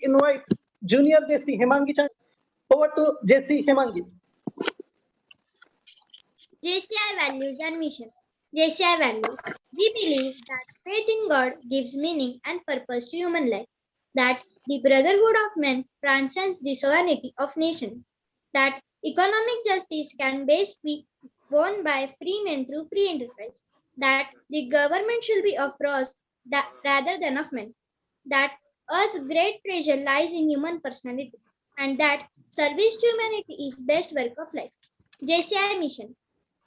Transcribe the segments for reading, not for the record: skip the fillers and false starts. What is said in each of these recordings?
invite Junior JC Hemangi Chand. Over to JC Hemangi. JCI values and mission. JCI values. We believe that faith in God gives meaning and purpose to human life. That the brotherhood of men transcends the sovereignty of nations. That economic justice can best be won by free men through free enterprise. That the government should be of laws rather than of men. That Earth's great treasure lies in human personality. And that service to humanity is best work of life. JCI mission.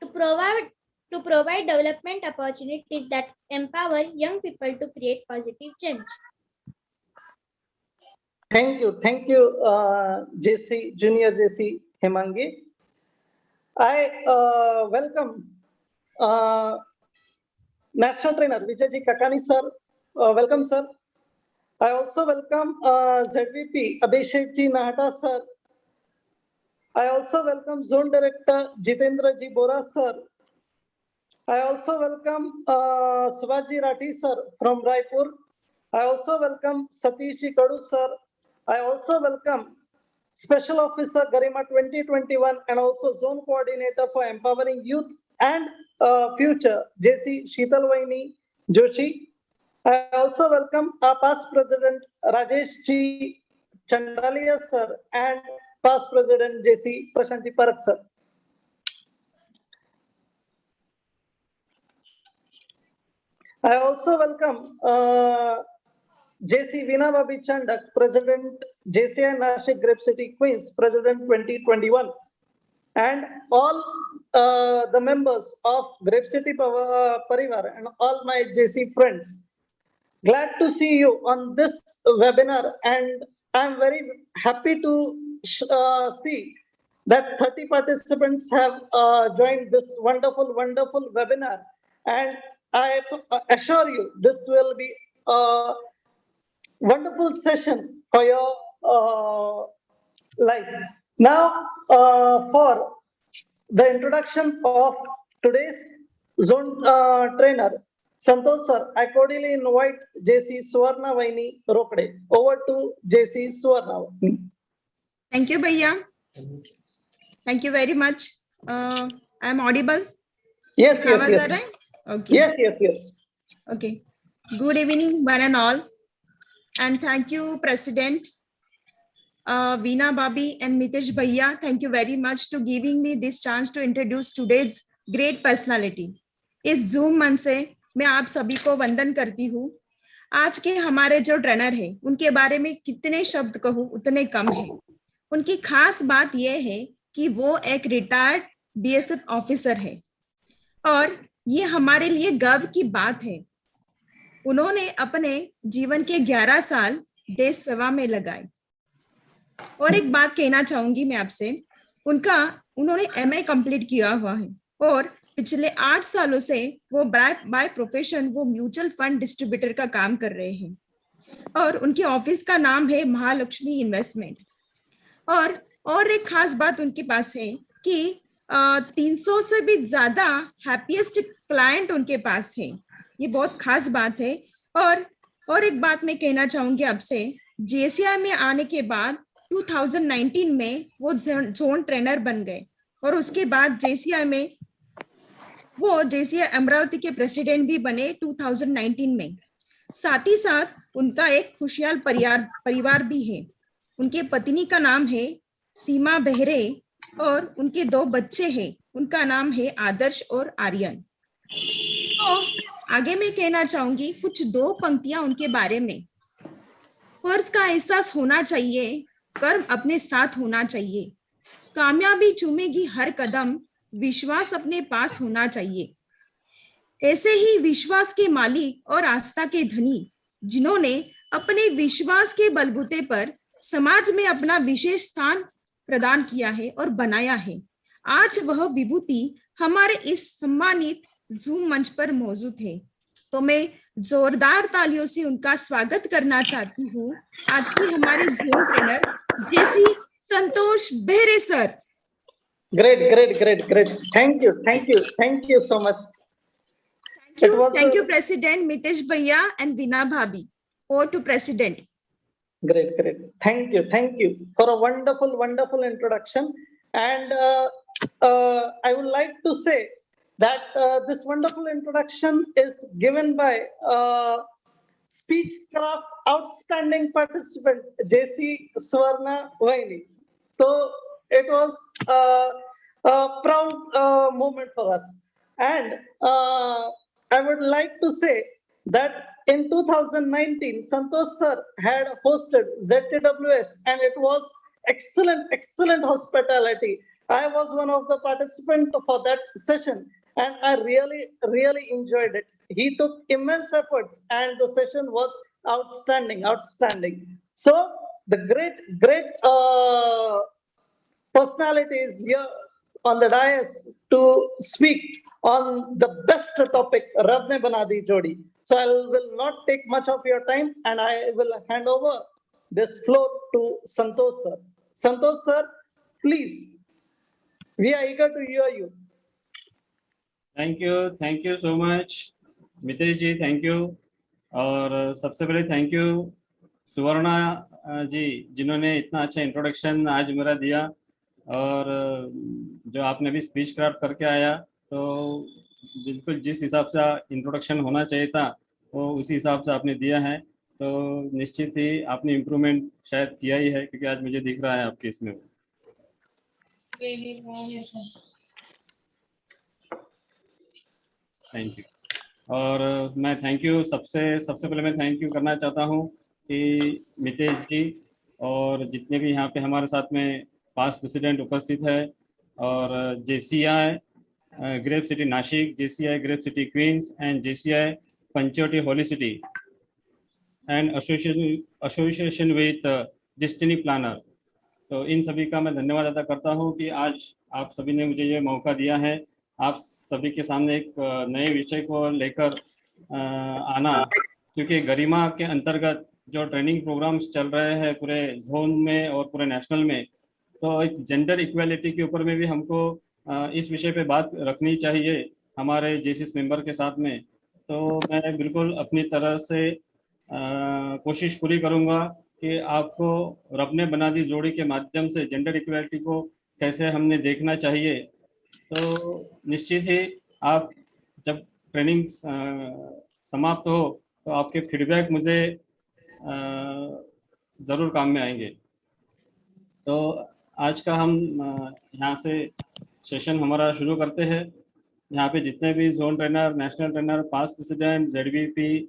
To provide development opportunities that empower young people to create positive change. Thank you, JC Junior JC Hemangi. I welcome National Trainer Vijayji Kakani sir. Welcome sir. I also welcome ZVP Abhishekji Nahata sir. I also welcome Zone Director Jitendra Ji Bora sir. I also welcome Subhaji Rathi sir from Raipur. I also welcome Satish Ji Kadu sir. I also welcome Special Officer Garima 2021 and also Zone Coordinator for Empowering Youth and Future JC Sheetal Vaini Joshi. I also welcome our past President Rajesh Ji Chandalia sir and past President JC Prashanti Parak sir. I also welcome JC Veena Babi Chandak, President JCI Nashik Grape City Queens, President 2021, and all the members of Grape City Parivar and all my JC friends. Glad to see you on this webinar, and I'm very happy to see that 30 participants have joined this wonderful webinar, and I assure you this will be a wonderful session for your life. Now, for the introduction of today's zone trainer, Santosh sir, I cordially invite JC Suvarna Vaini Rokde. Over to JC Suvarna. Thank you, Bhaiya. Thank you very much. I'm audible? Yes. Right? Okay. Yes. Okay. Good evening, one and all. And thank you, President Veena Babi and Mitesh Bhaiya. Thank you very much to giving me this chance to introduce today's great personality. इस Zoom मंच से मैं आप सभी को वंदन करती हूँ। आज के हमारे जो ट्रेनर हैं, उनके बारे में कितने शब्द कहूँ उतने कम हैं। उनकी खास बात यह है कि वो एक रिटायर्ड BSF ऑफिसर है और ये हमारे लिए गर्व की बात है। उन्होंने अपने जीवन के 11 साल देश सेवा में लगाए। और एक बात कहना चाहूंगी मैं आपसे, उन्होंने MA कंप्लीट किया हुआ है और पिछले 8 सालों से वो बाय प्रोफेशन वो म्यूचुअल फंड डिस्ट्रीब्यूटर का काम कर रहे हैं और उनके ऑफिस का नाम है महालक्ष्मी इन्वेस्टमेंट। और एक खास बात उनके पास है कि 300 से भी ज्यादा हैप्पीएस्ट क्लाइंट उनके पास है। ये बहुत खास बात है। और एक बात मैं कहना चाहूंगी आपसे, JCI में आने के बाद 2019 में वो जोन ट्रेनर बन गए और उसके बाद JCI में वो JCI अमरावती के प्रेसिडेंट भी बने 2019 में। साथ ही साथ उनका एक खुशहाल परिवार भी है। उनके पत्नी का नाम है सीमा बेहरे और उनके 2 बच्चे हैं, उनका नाम है आदर्श और आर्यन। तो आगे मैं कहना चाहूंगी कुछ 2 पंक्तियां उनके बारे में। फर्ज का एहसास होना चाहिए, कर्म अपने साथ होना चाहिए, कामयाबी चूमेगी हर कदम, विश्वास अपने पास होना चाहिए। ऐसे ही विश्वास के मालिक और आस्था के धनी, जिन्होंने अपने विश्वास के बलबूते पर समाज में अपना विशेष स्थान प्रदान किया है और बनाया है, आज वह विभूति हमारे इस सम्मानित जूम मंच पर मौजूद है। तो मैं जोरदार तालियों से उनका स्वागत करना चाहती हूँ। आज की हमारे zoom trainer JC Santosh Behere sir. Great. Thank you so much. Thank you, President Mitesh Bhaiya and Veena Bhabi. Over to President. Great, great. Thank you for a wonderful, wonderful introduction. And I would like to say that this wonderful introduction is given by Speechcraft outstanding participant JC Swarna Vaini. So it was a proud moment for us. And I would like to say that in 2019, Santosh sir had hosted ZTWS and it was excellent hospitality. I was one of the participants for that session and I really enjoyed it. He took immense efforts and the session was outstanding. So the great personalities here on the dais to speak on the best topic, Rab ne bana di jodi. So I will not take much of your time and I will hand over this floor to Santosh sir. Santosh sir, please, we are eager to hear you. Thank you so much Mitesh ji, thank you. और सबसे पहले thank you सुवर्णा जी, जिन्होंने इतना अच्छा introduction आज मेरा दिया, और जो आपने भी स्पीच क्राफ्ट करके आया, तो बिल्कुल जिस हिसाब से इंट्रोडक्शन होना चाहिए था वो उसी हिसाब से आपने दिया है। तो निश्चित ही आपने इम्प्रूवमेंट शायद किया ही है, क्योंकि आज मुझे दिख रहा है आपके इसमें। Thank you. और मैं थैंक यू सबसे पहले मैं थैंक यू करना चाहता हूँ कि मितेश जी और जितने भी यहाँ पे हमारे साथ में पास्ट प्रेसिडेंट उपस्थित है, और JCI grape city Nashik, JCI grape city queens and JCI Panchavati holy city and association with destiny planner. तो इन सभी का मैं धन्यवाद अदा करता हूँ कि आज आप सभी ने मुझे ये मौका दिया है आप सभी के सामने एक नए विषय को लेकर आना, क्योंकि गरिमा के अंतर्गत जो ट्रेनिंग प्रोग्राम्स चल रहे हैं पूरे जोन में और पूरे नेशनल में, तो एक जेंडर इक्वालिटी के ऊपर में भी हमको इस विषय पे बात रखनी चाहिए हमारे जेसीस मेंबर के साथ में। तो मैं बिल्कुल अपनी तरह से कोशिश पूरी करूँगा कि आपको रब ने बना दी जोड़ी के माध्यम से जेंडर इक्वालिटी को कैसे हमने देखना चाहिए। तो निश्चित ही आप जब ट्रेनिंग समाप्त हो तो आपके फीडबैक मुझे ज़रूर काम में आएंगे। तो आज का हम यहाँ से सेशन हमारा शुरू करते हैं। यहाँ पे जितने भी zone trainer, national trainer, past president, ZBP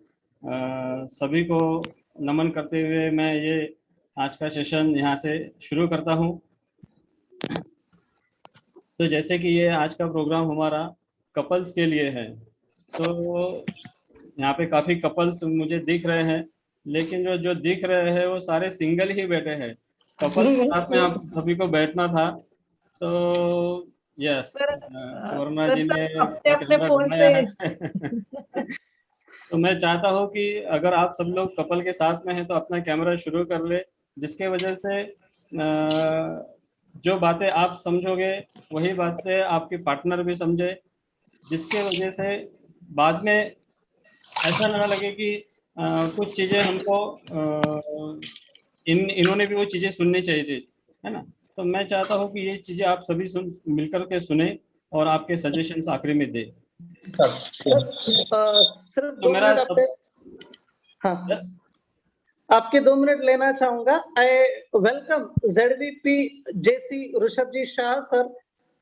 सभी को नमन करते हुए मैं ये आज का सेशन यहाँ से शुरू करता हूँ। तो जैसे कि ये आज का प्रोग्राम हमारा कपल्स के लिए है, तो यहाँ पे काफ़ी कपल्स मुझे दिख रहे हैं, लेकिन जो दिख रहे हैं वो सारे सिंगल ही बैठे हैं। कपल्स के साथ में आप सभी को बैठना था। तो यस, स्वर्णा जी ने कैमरा घुमाया है। तो मैं चाहता हूँ कि अगर आप सब लोग कपल के साथ में हैं तो अपना कैमरा शुरू कर ले, जिसके वजह से जो बातें आप समझोगे वही बातें आपके पार्टनर भी समझे, जिसके वजह से बाद में ऐसा ना लगे कि कुछ चीज़ें हमको इन्होंने भी वो चीज़ें सुननी चाहिए थी, है ना। तो मैं चाहता हूँ कि ये चीज़ें आप सभी मिलकर के सुने और आपके सजेशंस आखिरी में दे। सिर्फ तो मेरा हाँ, आपके 2 मिनट लेना चाहूंगा। I welcome ZBP JC Rishabh ji Shah sir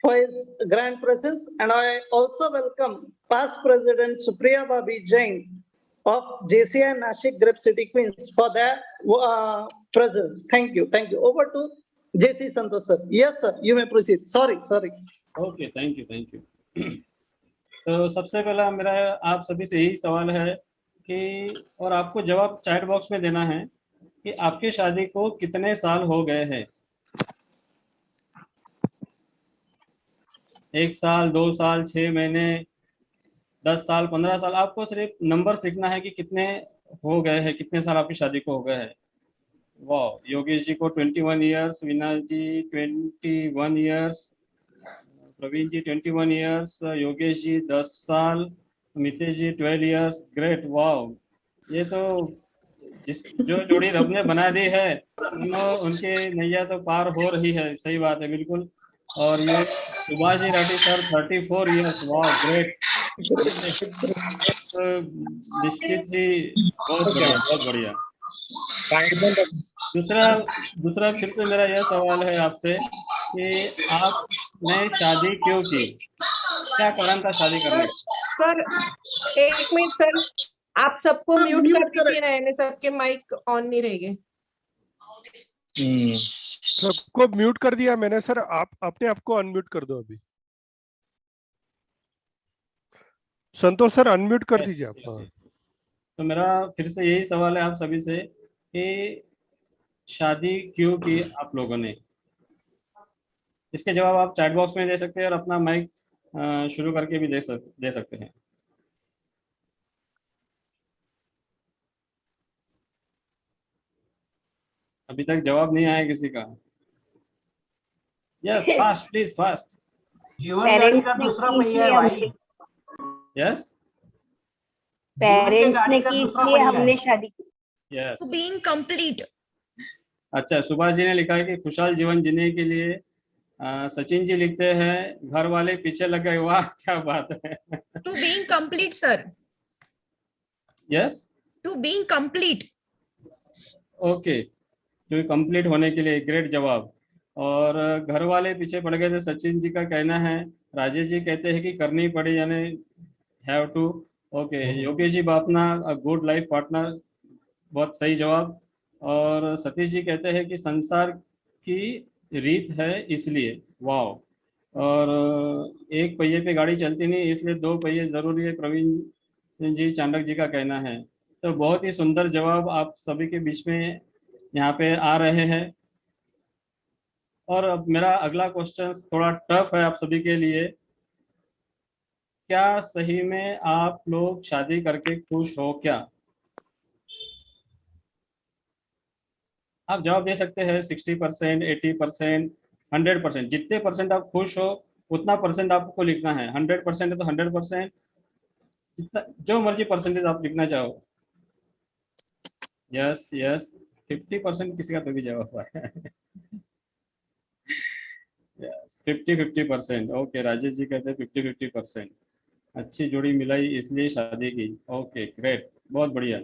for his grand presence, and I also welcome past President Supriya Babi Jain of JCI Nashik Grape City Queens for their presence. Thank you. Over to JC Santosh sir. Yes sir, you may proceed. Sorry. Okay, thank you. तो सबसे पहला मेरा आप सभी से यही सवाल है कि, और आपको जवाब चैट बॉक्स में देना है कि आपकी शादी को कितने साल हो गए हैं। 1 साल, 2 साल, 6 महीने, 10 साल, 15 साल, आपको सिर्फ नंबर्स लिखना है कि कितने हो गए हैं, कितने साल आपकी शादी को हो गए हैं। वाह, योगेश जी को 21 ईयर्स, वीना जी 21 ईयर्स, प्रवीण जी 21 ईयर्स, योगेश जी 10 साल, मितेश जी 12 ईयर्स। ग्रेट, वाह, ये तो जिस जो जोड़ी रब ने बना दी है उनके नैया तो पार हो रही है। सही बात है, बिल्कुल। और ये सुभाष जी राठी सर 34 ईयर्स, वाह ग्रेट। निश्चित ही बहुत बढ़िया, बहुत बढ़िया। दूसरा दूसरा फिर से मेरा यह सवाल है आपसे कि आपने शादी क्यों की, क्या कारण था शादी करने का? सर एक मिनट सर, आप सबको हाँ, म्यूट mute कर दीजिए, रहने सबके माइक ऑन नहीं रहेंगे। सबको म्यूट कर दिया मैंने सर, आप अपने आप को अनम्यूट कर दो अभी। संतोष सर अनम्यूट कर दीजिए आप। हाँ। तो मेरा फिर से यही सवाल है आप सभी से कि शादी क्यों की आप लोगों ने? इसके जवाब आप चैट बॉक्स में दे सकते हैं और अपना माइक शुरू करके भी दे सकते हैं। अभी तक जवाब नहीं आया किसी का। Yes, fast please, fast. जीवन गाड़ी का दूसरा पहिया है भाई। यस, पेरेंट्स ने की इसलिए हमने शादी की। यस। Being complete. अच्छा, सुभाष जी ने लिखा है कि खुशहाल जीवन जीने के लिए सचिन जी लिखते हैं घर वाले पीछे लग गए। वाह, क्या बात है। To being complete sir. Yes, to being complete. Okay, जो कंप्लीट होने के लिए, ग्रेट जवाब। और घर वाले पीछे पड़ गए थे, सचिन जी का कहना है। राजेश जी कहते हैं कि करनी पड़ी, यानी have to. Okay, Yogesh ji Bapna good life partner, बहुत सही जवाब। और सतीश जी कहते हैं कि संसार की रीत है इसलिए, वाह। और एक पहिए पे गाड़ी चलती नहीं, इसलिए दो पहिए जरूरी है, प्रवीण जी चांडक जी का कहना है। तो बहुत ही सुंदर जवाब आप सभी के बीच में यहाँ पे आ रहे हैं। और अब मेरा अगला क्वेश्चन थोड़ा टफ है आप सभी के लिए। क्या सही में आप लोग शादी करके खुश हो क्या? आप जवाब दे सकते हैं 60%, 80%, 100%। जितने परसेंट आप खुश हो उतना परसेंट आपको लिखना है। 100% है तो 100%, जितना जो मर्जी परसेंटेज आप लिखना चाहो। यस यस, 50% किसी का तो भी जवाब है। यस, 50-50%। ओके, राजेश जी कहते हैं 50-50%। अच्छी जोड़ी मिलाई इसलिए शादी की। ओके, ग्रेट, बहुत बढ़िया।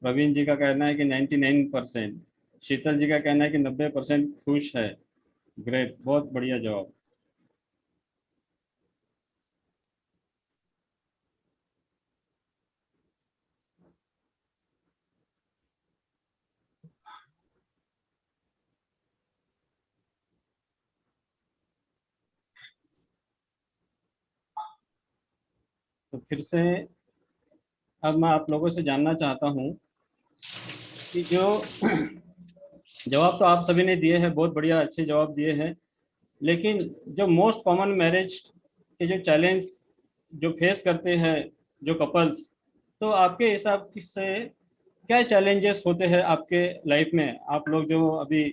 प्रवीण जी का कहना है कि 99%। शीतल जी का कहना है कि 90% खुश है। ग्रेट, बहुत बढ़िया जवाब। तो फिर से अब मैं आप लोगों से जानना चाहता हूँ कि जो जवाब तो आप सभी ने दिए हैं, बहुत बढ़िया, अच्छे जवाब दिए हैं। लेकिन जो मोस्ट कॉमन मैरिज के जो चैलेंज जो फेस करते हैं जो कपल्स, तो आपके हिसाब से क्या चैलेंजेस होते हैं आपके लाइफ में? आप लोग जो अभी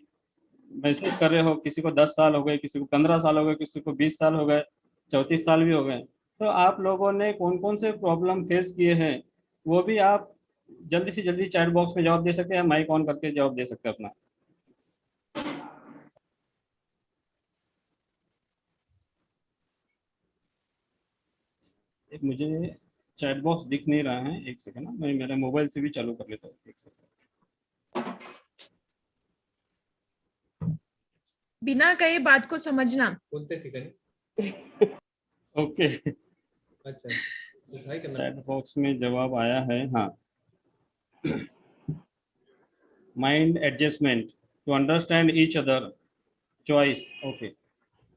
महसूस कर रहे हो, किसी को 10 साल हो गए, किसी को 15 साल हो गए, किसी को 20 साल हो गए, 34 साल भी हो गए, तो आप लोगों ने कौन कौन से प्रॉब्लम फेस किए हैं, वो भी आप जल्दी से जल्दी चैट बॉक्स में जवाब दे सकते हैं, माइक ऑन करके जवाब दे सकते हैं अपना। मुझे चैट बॉक्स दिख नहीं रहा है, एक सेकंड ना, मैं मेरे मोबाइल से भी चालू कर लेता हूँ, एक सेकंड। बिना कहे बात को समझना। ओके, चैट बॉक्स में जवाब आया है। हाँ, mind adjustment to understand each other choice. Okay,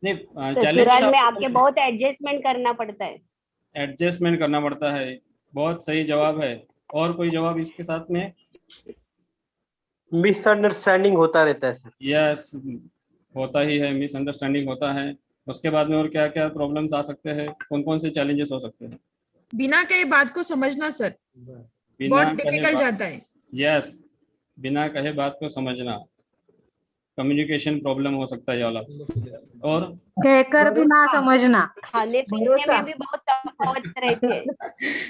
नहीं, ससुराल में आके बहुत एडजस्टमेंट करना पड़ता है। एडजस्टमेंट करना पड़ता है, बहुत सही जवाब है। और कोई जवाब इसके साथ में? मिसअंडरस्टैंडिंग होता रहता है सर। यस, होता ही है, मिसअंडरस्टैंडिंग होता है। उसके बाद में और क्या क्या प्रॉब्लम्स आ सकते हैं, कौन कौन से चैलेंजेस हो सकते हैं? बिना कहे बात को समझना सर, बिना बहुत डिफिकल्ट जाता है। यस, बिना कहे बात को समझना, कम्युनिकेशन प्रॉब्लम हो सकता है ये वाला। और कहकर भी ना समझना, खाने पीने में भी बहुत तफावत रहती है।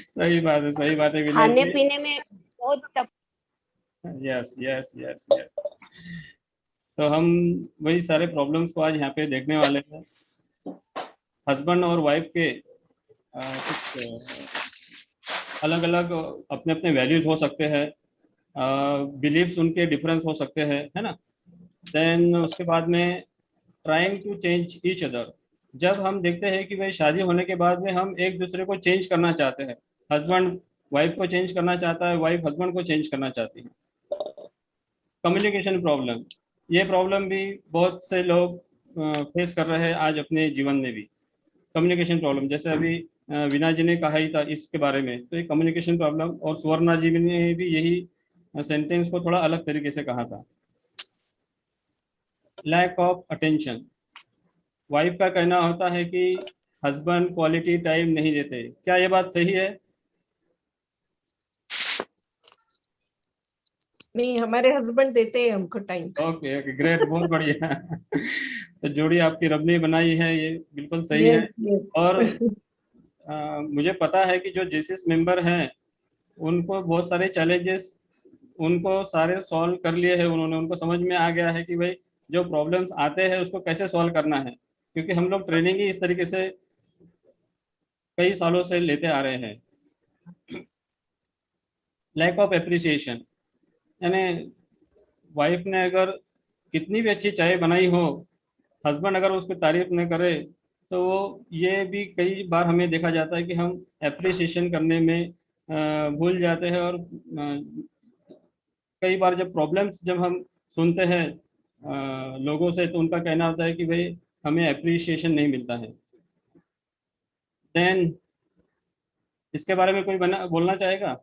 सही बात है, सही बात है। खाने पीने में बहुत यस यस यस यस। तो हम वही सारे प्रॉब्लम्स को आज यहाँ पे देखने वाले हैं। हस्बैंड और वाइफ के कुछ अलग अलग अपने अपने वैल्यूज हो सकते हैं, बिलीव्स उनके डिफरेंस हो सकते हैं, है ना। देन उसके बाद में trying to change each other. जब हम देखते हैं कि भाई शादी होने के बाद में हम एक दूसरे को चेंज करना चाहते हैं, हस्बैंड वाइफ को चेंज करना चाहता है, वाइफ हस्बैंड को चेंज करना चाहती है। कम्युनिकेशन प्रॉब्लम, ये प्रॉब्लम भी बहुत से लोग फेस कर रहे हैं आज अपने जीवन में भी। कम्युनिकेशन प्रॉब्लम, जैसे अभी वीना जी ने कहा ही था इसके बारे में, तो ये कम्युनिकेशन प्रॉब्लम, और सुवर्णा जी ने भी यही सेंटेंस को थोड़ा अलग तरीके से कहा था। लैक ऑफ अटेंशन, वाइफ का कहना होता है कि हस्बैंड क्वालिटी टाइम नहीं देते। क्या ये बात सही है? नहीं, हमारे हस्बैंड देते हैं हमको टाइम। ओके ओके, ग्रेट, बहुत बढ़िया। तो जोड़ी आपकी रब ने बनाई है, ये बिल्कुल सही है। और मुझे पता है कि जो जेसिस मेंबर हैं उनको बहुत सारे चैलेंजेस उनको सारे सॉल्व कर लिए हैं उन्होंने। उनको समझ में आ गया है कि भाई जो प्रॉब्लम्स आते हैं उसको कैसे सॉल्व करना है, क्योंकि हम लोग ट्रेनिंग ही इस तरीके से कई सालों से लेते आ रहे हैं। लैक ऑफ एप्रिसिएशन, यानी वाइफ ने अगर कितनी भी अच्छी चाय बनाई हो, हस्बैंड अगर उसकी तारीफ न करे तो वो, ये भी कई बार हमें देखा जाता है कि हम एप्रिसिएशन करने में भूल जाते हैं। और कई बार जब प्रॉब्लम्स जब हम सुनते हैं लोगों से, तो उनका कहना होता है कि भाई हमें एप्रिसिएशन नहीं मिलता है। देन इसके बारे में कोई बोलना चाहेगा?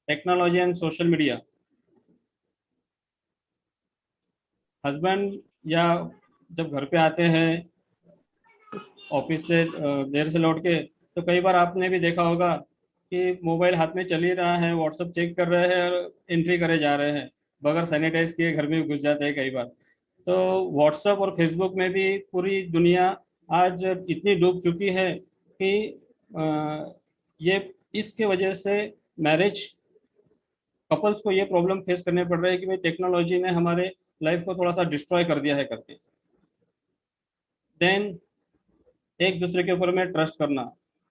Technology and social media. Husband या जब घर पे आते हैं ऑफिस से देर से लौट के, तो कई बार आपने भी देखा होगा कि मोबाइल हाथ में चल ही रहा है, व्हाट्सएप चेक कर रहे हैं और एंट्री करे जा रहे हैं, बगैर सैनिटाइज किए घर में घुस जाते हैं कई बार। तो व्हाट्सएप और फेसबुक में भी पूरी दुनिया आज इतनी डूब चुकी है कि ये इसके वजह से मैरिज कपल्स को ये प्रॉब्लम फेस करने पड़ रहे हैं कि भाई टेक्नोलॉजी ने हमारे लाइफ को थोड़ा सा डिस्ट्रॉय कर दिया है करके। देन एक दूसरे के ऊपर में ट्रस्ट करना,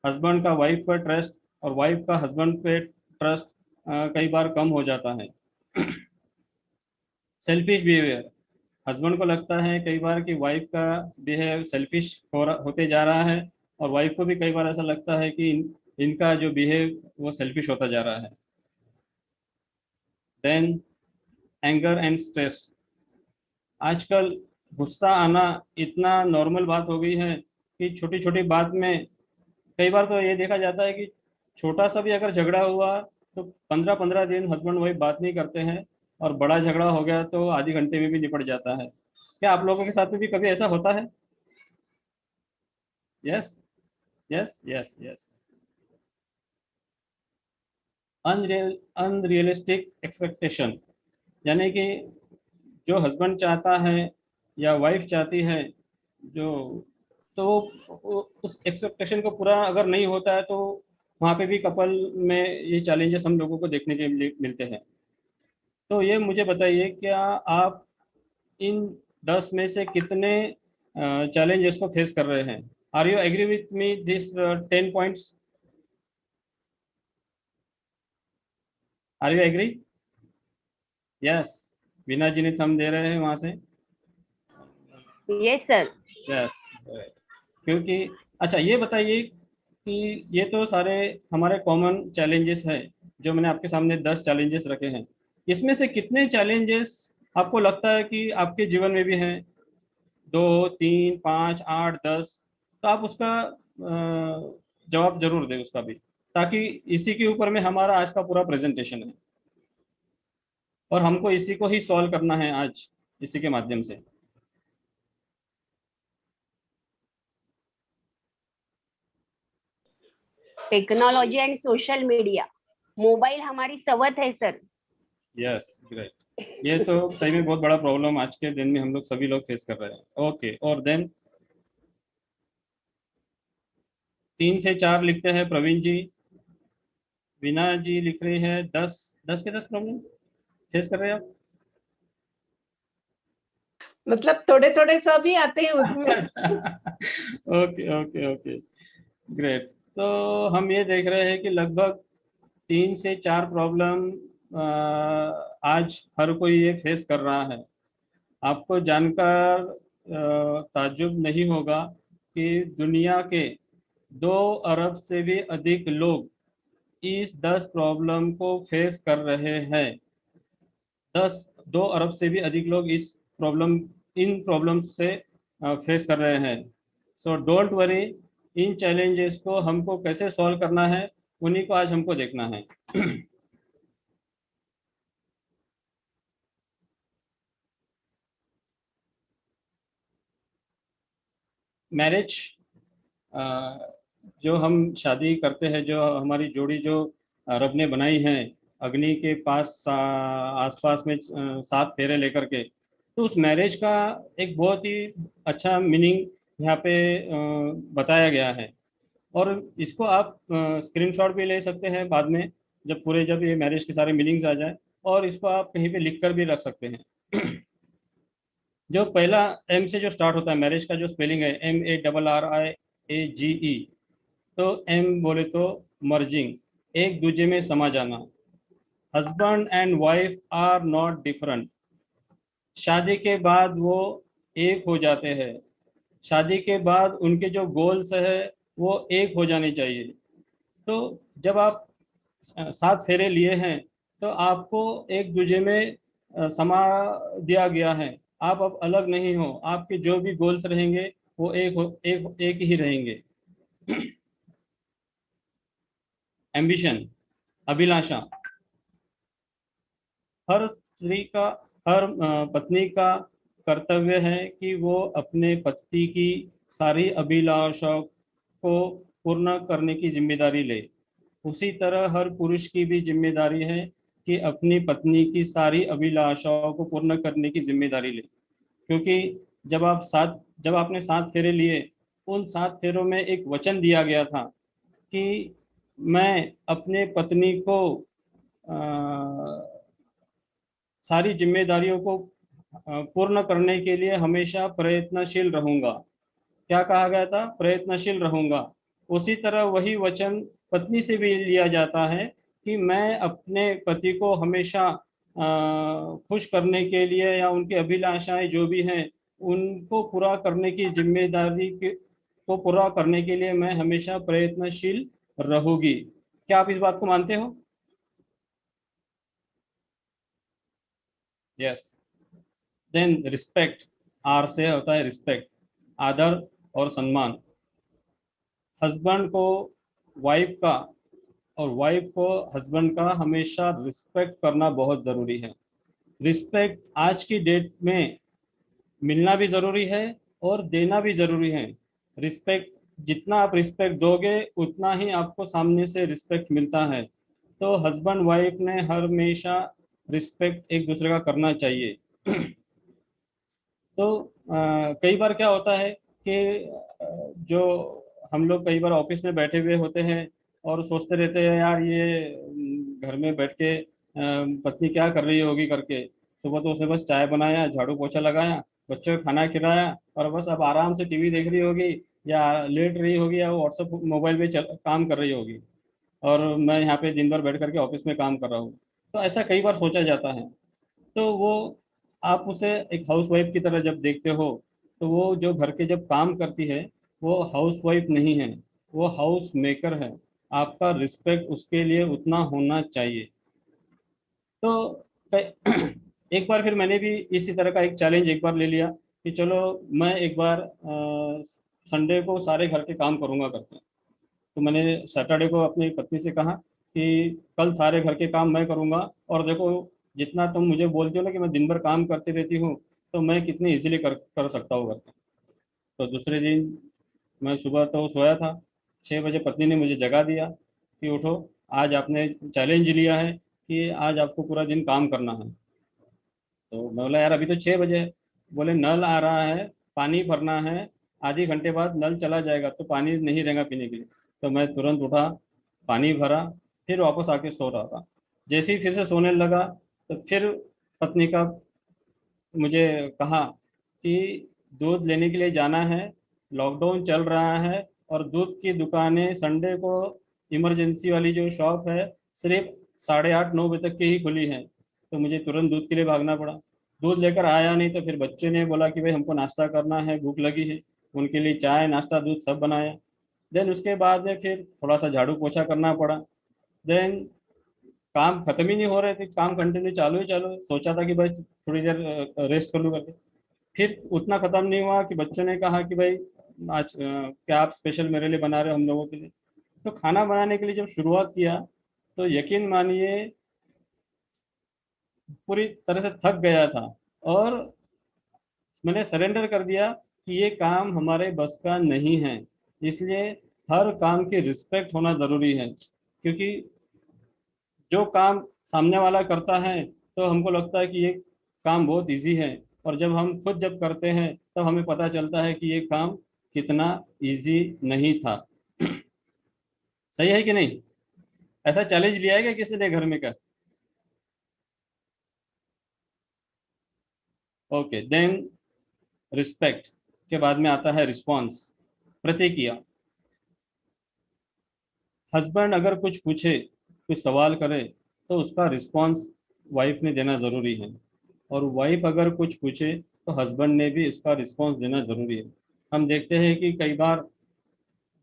हस्बैंड का वाइफ पर ट्रस्ट और वाइफ का हस्बैंड पे ट्रस्ट कई बार कम हो जाता है। सेल्फिश बिहेवियर, हस्बैंड को लगता है कई बार कि वाइफ का बिहेव सेल्फिश होते जा रहा है, और वाइफ को भी कई बार ऐसा लगता है कि इनका जो बिहेव वो सेल्फिश होता जा रहा है। देन एंगर एंड स्ट्रेस, आजकल गुस्सा आना इतना नॉर्मल बात हो गई है कि छोटी छोटी बात में कई बार तो ये देखा जाता है कि छोटा सा भी अगर झगड़ा हुआ तो 15-15 दिन हस्बैंड वाइफ बात नहीं करते हैं, और बड़ा झगड़ा हो गया तो आधे घंटे में भी निपट जाता है। क्या आप लोगों के साथ में भी कभी ऐसा होता है? Yes yes yes yes. Unrealistic expectation, यानी कि जो हस्बैंड चाहता है या वाइफ चाहती है, जो तो उस एक्सपेक्टेशन को पूरा अगर नहीं होता है तो वहाँ पे भी कपल में ये चैलेंजेस हम लोगों को देखने के लिए मिलते हैं। तो ये मुझे बताइए, क्या आप इन 10 में से कितने चैलेंजेस को फेस कर रहे हैं? Are you agree with me this 10 points? Are you agree? Yes, Veena ji ने थंब दे रहे हैं वहां से। Yes sir. यस, क्योंकि अच्छा ये बताइए कि ये तो सारे हमारे कॉमन चैलेंजेस हैं, जो मैंने आपके सामने 10 चैलेंजेस रखे हैं, इसमें से कितने चैलेंजेस आपको लगता है कि आपके जीवन में भी हैं? 2, 3, 5, 8, 10? तो आप उसका जवाब जरूर दें उसका भी, ताकि इसी के ऊपर में हमारा आज का पूरा प्रेजेंटेशन है, और हमको इसी को ही सॉल्व करना है आज इसी के माध्यम से। Technology and social media, mobile हमारी सवत है सर। Yes, great. ये तो सही में बहुत बड़ा प्रॉब्लम आज के दिन में हम लोग सभी लोग फेस कर रहे हैं। ओके, और देन 3 से 4 लिखते हैं प्रवीण जी। वीना जी लिख रही है 10 के 10 प्रॉब्लम फेस कर रहे हैं आप। मतलब थोड़े थोड़े सभी आते हैं उसमें। Okay okay okay great. तो हम ये देख रहे हैं कि लगभग 3 से 4 प्रॉब्लम आज हर कोई ये फेस कर रहा है। आपको जानकर ताज्जुब नहीं होगा कि दुनिया के 2 अरब से भी अधिक लोग इस 10 प्रॉब्लम को फेस कर रहे हैं। 2 अरब से भी अधिक लोग इन प्रॉब्लम से फेस कर रहे हैं। So don't worry, in challenges को हमको कैसे सॉल्व करना है उन्हीं को आज हमको देखना है। मैरिज, जो हम शादी करते हैं, जो हमारी जोड़ी जो रब ने बनाई है अग्नि के पास आसपास में 7 फेरे लेकर के, तो उस मैरिज का एक बहुत ही अच्छा मीनिंग यहाँ पे बताया गया है। और इसको आप स्क्रीनशॉट भी ले सकते हैं बाद में, जब ये मैरिज के सारे मीनिंग्स आ जाए, और इसको आप कहीं पे लिख कर भी रख सकते हैं। जो पहला एम से जो स्टार्ट होता है, मैरिज का जो स्पेलिंग है MARRIAGE, तो एम बोले तो मर्जिंग, एक दूसरे में समा जाना। Husband and wife are not different, शादी के बाद वो एक हो जाते हैं। शादी के बाद उनके जो गोल्स है वो एक हो जाने चाहिए। तो जब आप 7 फेरे लिए हैं तो आपको एक दूसरे में समा दिया गया है। आप अब अलग नहीं हो, आपके जो भी गोल्स रहेंगे वो एक ही रहेंगे। एम्बिशन, अभिलाषा, हर स्त्री का, हर पत्नी का कर्तव्य है कि वो अपने पति की सारी अभिलाषाओं को पूर्ण करने की जिम्मेदारी ले। उसी तरह हर पुरुष की भी जिम्मेदारी है कि अपनी पत्नी की सारी अभिलाषाओं को पूर्ण करने की जिम्मेदारी ले। क्योंकि जब आपने 7 फेरे लिए, उन 7 फेरों में एक वचन दिया गया था कि मैं अपने पत्नी को सारी जिम्मेदारियों को पूर्ण करने के लिए हमेशा प्रयत्नशील रहूंगा। क्या कहा गया था? प्रयत्नशील रहूंगा। उसी तरह वही वचन पत्नी से भी लिया जाता है कि मैं अपने पति को हमेशा खुश करने के लिए, या उनकी अभिलाषाएं जो भी हैं उनको पूरा करने की जिम्मेदारी को पूरा करने के लिए मैं हमेशा प्रयत्नशील रहूंगी। क्या आप इस बात को मानते हो? यस। देन रिस्पेक्ट, आर से होता है रिस्पेक्ट, आदर और सम्मान। हस्बैंड को वाइफ का और वाइफ को हस्बैंड का हमेशा रिस्पेक्ट करना बहुत ज़रूरी है। रिस्पेक्ट आज की डेट में मिलना भी ज़रूरी है और देना भी ज़रूरी है। रिस्पेक्ट, जितना आप रिस्पेक्ट दोगे उतना ही आपको सामने से रिस्पेक्ट मिलता है। तो हस्बैंड वाइफ ने हमेशा रिस्पेक्ट एक दूसरे का करना चाहिए। तो कई बार क्या होता है कि जो हम लोग कई बार ऑफिस में बैठे हुए होते हैं और सोचते रहते हैं यार ये घर में बैठ के पत्नी क्या कर रही होगी करके। सुबह तो उसे बस चाय बनाया, झाड़ू पोछा लगाया, बच्चों को खाना खिलाया और बस अब आराम से टीवी देख रही होगी या लेट रही होगी या व्हाट्सएप मोबाइल पे काम कर रही होगी, और मैं यहाँ पे दिन भर बैठ करके ऑफिस में काम कर रहा हूँ। तो ऐसा कई बार सोचा जाता है। तो वो आप उसे एक हाउस वाइफ की तरह जब देखते हो तो वो जो घर के जब काम करती है वो हाउस वाइफ नहीं है, वो हाउस मेकर है। आपका रिस्पेक्ट उसके लिए उतना होना चाहिए। तो एक बार फिर मैंने भी इसी तरह का एक चैलेंज एक बार ले लिया कि चलो मैं एक बार संडे को सारे घर के काम करूँगा करके। तो मैंने सैटरडे को अपनी पत्नी से कहा कि कल सारे घर के काम मैं करूँगा, और देखो जितना तुम मुझे बोलते हो ना कि मैं दिन भर काम करती रहती हूँ, तो मैं कितनी इजीली कर सकता हूँ करके। तो दूसरे दिन मैं सुबह तो सोया था, 6 बजे पत्नी ने मुझे जगा दिया कि उठो, आज आपने चैलेंज लिया है कि आज आपको पूरा दिन काम करना है। तो मैं बोला यार अभी तो 6 बजे है। बोले नल आ रहा है, पानी भरना है, आधे घंटे बाद नल चला जाएगा तो पानी नहीं रहेगा पीने के लिए। तो मैं तुरंत उठा, पानी भरा फिर वापस आके सो रहा था। जैसे ही फिर से सोने लगा तो फिर पत्नी का मुझे कहा कि दूध लेने के लिए जाना है, लॉकडाउन चल रहा है और दूध की दुकानें संडे को इमरजेंसी वाली जो शॉप है सिर्फ 8:30-9 बजे तक की ही खुली है। तो मुझे तुरंत दूध के लिए भागना पड़ा। दूध लेकर आया नहीं तो फिर बच्चे ने बोला कि भाई हमको नाश्ता करना है, भूख लगी है। उनके लिए चाय नाश्ता दूध सब बनाया। देन उसके बाद में फिर थोड़ा सा झाड़ू पोछा करना पड़ा। देन काम खत्म ही नहीं हो रहे थे, काम कंटिन्यू चालू ही चालू। सोचा था कि भाई थोड़ी देर रेस्ट कर लूँ करके, फिर उतना खत्म नहीं हुआ कि बच्चों ने कहा कि भाई आज क्या आप स्पेशल मेरे लिए बना रहे हो हम लोगों के लिए। तो खाना बनाने के लिए जब शुरुआत किया तो यकीन मानिए पूरी तरह से थक गया था और मैंने सरेंडर कर दिया कि ये काम हमारे बस का नहीं है। इसलिए हर काम की रिस्पेक्ट होना ज़रूरी है, क्योंकि जो काम सामने वाला करता है तो हमको लगता है कि ये काम बहुत इजी है, और जब हम खुद जब करते हैं तब हमें पता चलता है कि ये काम कितना इजी नहीं था। सही है कि नहीं? ऐसा चैलेंज लिया है क्या किसी ने घर में का? ओके, देन रिस्पेक्ट के बाद में आता है रिस्पॉन्स, प्रतिक्रिया। हस्बैंड अगर कुछ पूछे, कुछ सवाल करे तो उसका रिस्पॉन्स वाइफ ने देना ज़रूरी है, और वाइफ अगर कुछ पूछे तो हस्बैंड ने भी उसका रिस्पॉन्स देना ज़रूरी है। हम देखते हैं कि कई बार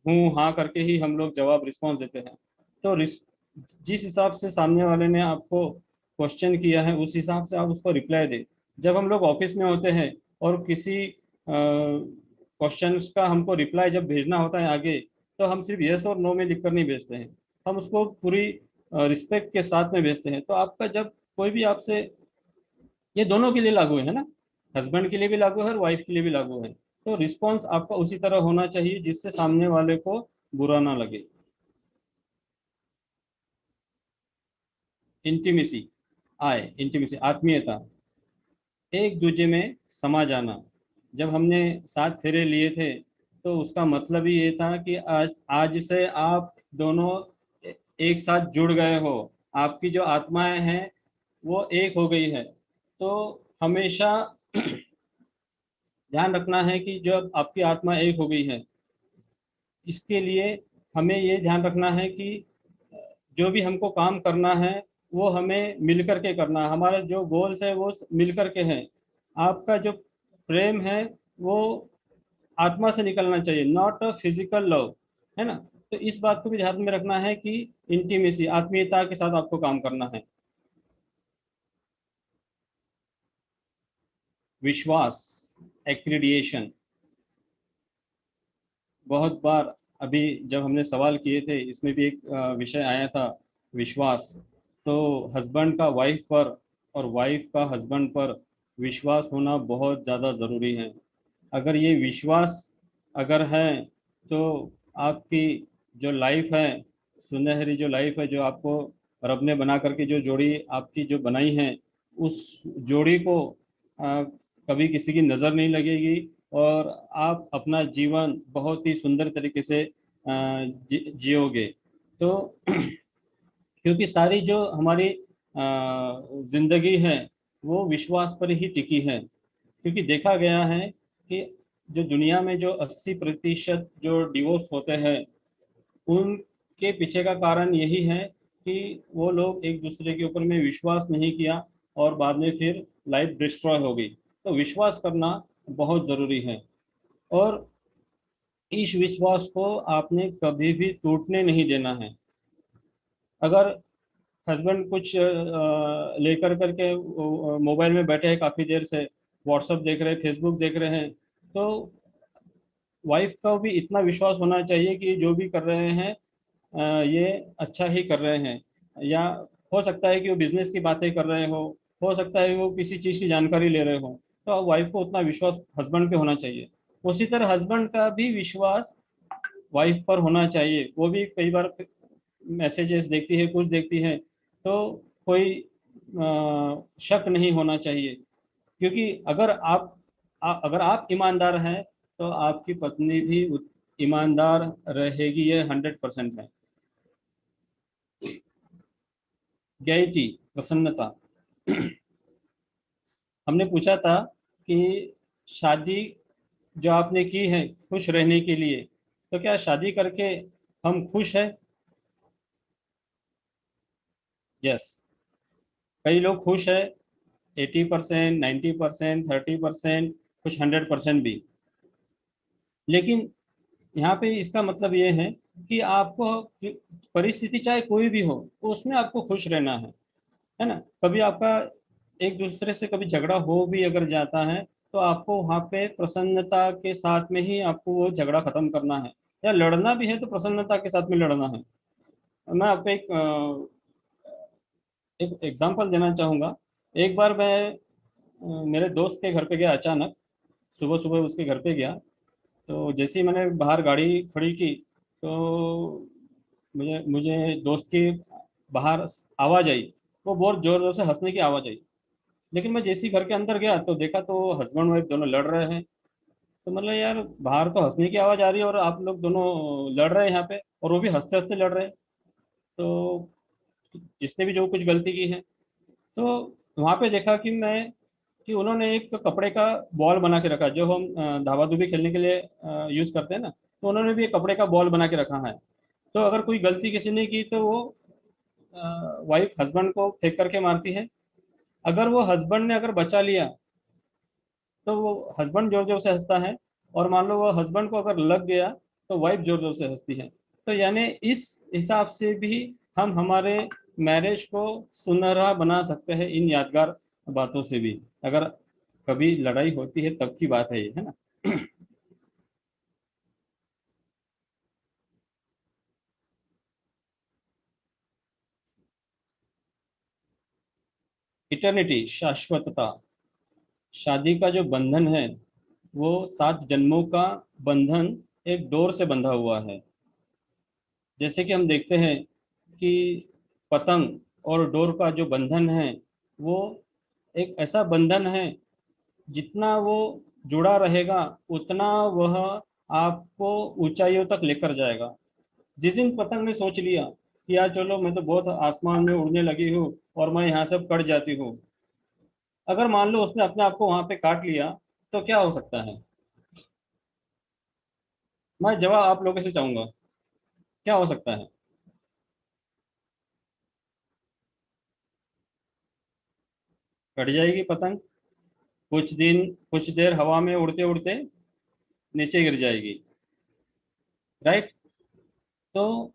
हूँ हाँ करके ही हम लोग जवाब रिस्पॉन्स देते हैं। तो जिस हिसाब से सामने वाले ने आपको क्वेश्चन किया है उस हिसाब से आप उसको रिप्लाई दें। जब हम लोग ऑफिस में होते हैं और किसी क्वेश्चंस का हमको रिप्लाई जब भेजना होता है आगे, तो हम सिर्फ यस और नो में लिख कर नहीं भेजते हैं, हम उसको पूरी रिस्पेक्ट के साथ में भेजते हैं। तो आपका जब कोई भी आपसे, ये दोनों के लिए लागू है ना, हस्बैंड के लिए भी लागू है और वाइफ के लिए भी लागू है। तो रिस्पॉन्स आपका उसी तरह होना चाहिए जिससे सामने वाले को बुरा ना लगे। इंटीमेसी इंटीमेसी आत्मीयता, एक दूसरे में समा जाना। जब हमने 7 फेरे लिए थे तो उसका मतलब ही ये था कि आज से आप दोनों एक साथ जुड़ गए हो, आपकी जो आत्माएं हैं वो एक हो गई है। तो हमेशा ध्यान रखना है कि जब आपकी आत्मा एक हो गई है, इसके लिए हमें ये ध्यान रखना है कि जो भी हमको काम करना है वो हमें मिलकर के करना है। हमारे जो गोल्स है वो मिलकर के हैं। आपका जो प्रेम है वो आत्मा से निकलना चाहिए, नॉट अ फिजिकल लव, है ना। तो इस बात को भी ध्यान में रखना है कि इंटीमेसी आत्मीयता के साथ आपको काम करना है। विश्वास, एक्रीडिएशन, बहुत बार अभी जब हमने सवाल किए थे इसमें भी एक विषय आया था, विश्वास। तो हस्बैंड का वाइफ पर और वाइफ का हस्बैंड पर विश्वास होना बहुत ज़्यादा ज़रूरी है। अगर ये विश्वास अगर है तो आपकी जो लाइफ है, सुनहरी जो लाइफ है, जो आपको रब ने बना करके जो जोड़ी आपकी जो बनाई है, उस जोड़ी को कभी किसी की नज़र नहीं लगेगी और आप अपना जीवन बहुत ही सुंदर तरीके से जियोगे। तो क्योंकि सारी जो हमारी जिंदगी है वो विश्वास पर ही टिकी है। क्योंकि देखा गया है कि जो दुनिया में जो 80% जो डिवोर्स होते हैं उनके पीछे का कारण यही है कि वो लोग एक दूसरे के ऊपर में विश्वास नहीं किया और बाद में फिर लाइफ डिस्ट्रॉय हो गई। तो विश्वास करना बहुत ज़रूरी है, और इस विश्वास को आपने कभी भी टूटने नहीं देना है। अगर हस्बैंड कुछ लेकर करके मोबाइल में बैठे हैं काफ़ी देर से, व्हाट्सएप देख रहे हैं, फेसबुक देख रहे हैं, तो वाइफ का भी इतना विश्वास होना चाहिए कि जो भी कर रहे हैं ये अच्छा ही कर रहे हैं। या हो सकता है कि वो बिजनेस की बातें कर रहे हो सकता है वो किसी चीज़ की जानकारी ले रहे हो, तो वाइफ को उतना विश्वास हस्बैंड पे होना चाहिए। उसी तरह हस्बैंड का भी विश्वास वाइफ पर होना चाहिए। वो भी कई बार मैसेजेस देखती है, कुछ देखती है, तो कोई शक नहीं होना चाहिए। क्योंकि अगर आप ईमानदार हैं तो आपकी पत्नी भी ईमानदार रहेगी, ये 100% है। गैटी, प्रसन्नता। हमने पूछा था कि शादी जो आपने की है खुश रहने के लिए, तो क्या शादी करके हम खुश हैं? यस, कई लोग खुश है 80%, 90%, 30%, कुछ 100% भी। लेकिन यहाँ पे इसका मतलब ये है कि आपको परिस्थिति चाहे कोई भी हो तो उसमें आपको खुश रहना है ना। कभी आपका एक दूसरे से कभी झगड़ा हो भी अगर जाता है तो आपको वहाँ पे प्रसन्नता के साथ में ही आपको वो झगड़ा खत्म करना है, या लड़ना भी है तो प्रसन्नता के साथ में लड़ना है। मैं आपको एक एग्जांपल देना चाहूँगा। एक बार मैं मेरे दोस्त के घर पे गया, अचानक सुबह सुबह उसके घर पे गया। तो जैसे ही मैंने बाहर गाड़ी खड़ी की तो मुझे मुझे दोस्त की बाहर आवाज़ आई, वो बहुत ज़ोर ज़ोर से हंसने की आवाज़ आई। लेकिन मैं जैसे ही घर के अंदर गया तो देखा तो हस्बैंड वाइफ दोनों लड़ रहे हैं। तो मतलब यार, बाहर तो हंसने की आवाज़ आ रही है और आप लोग दोनों लड़ रहे हैं यहाँ पे, और वो भी हंसते हंसते लड़ रहे हैं। तो जिसने भी जो कुछ गलती की है, तो वहाँ पे देखा कि उन्होंने एक कपड़े का बॉल बना के रखा, जो हम धाबाधूबी खेलने के लिए यूज़ करते हैं ना, तो उन्होंने भी एक कपड़े का बॉल बना के रखा है। तो अगर कोई गलती किसी ने की तो वो वाइफ हस्बैंड को फेंक करके मारती है। अगर वो हस्बैंड ने अगर बचा लिया तो वो हस्बैंड जोर जोर से हंसता है, और मान लो वो हस्बैंड को अगर लग गया तो वाइफ जोर जोर से हंसती है। तो यानी इस हिसाब से भी हम हमारे मैरिज को सुनहरा बना सकते हैं, इन यादगार बातों से भी। अगर कभी लड़ाई होती है तब की बात है ये, है ना। इटर्निटी, शाश्वतता। शादी का जो बंधन है वो 7 जन्मों का बंधन एक डोर से बंधा हुआ है। जैसे कि हम देखते हैं कि पतंग और डोर का जो बंधन है वो एक ऐसा बंधन है, जितना वो जुड़ा रहेगा उतना वह आपको ऊंचाइयों तक लेकर जाएगा। जिस दिन पतंग ने सोच लिया कि यार चलो मैं तो बहुत आसमान में उड़ने लगी हूँ और मैं यहाँ से कट जाती हूँ, अगर मान लो उसने अपने आप को वहां पे काट लिया तो क्या हो सकता है? मैं जवाब आप लोगों से चाहूंगा, क्या हो सकता है? कट जाएगी पतंग, कुछ देर हवा में उड़ते उड़ते नीचे गिर जाएगी, राइट। तो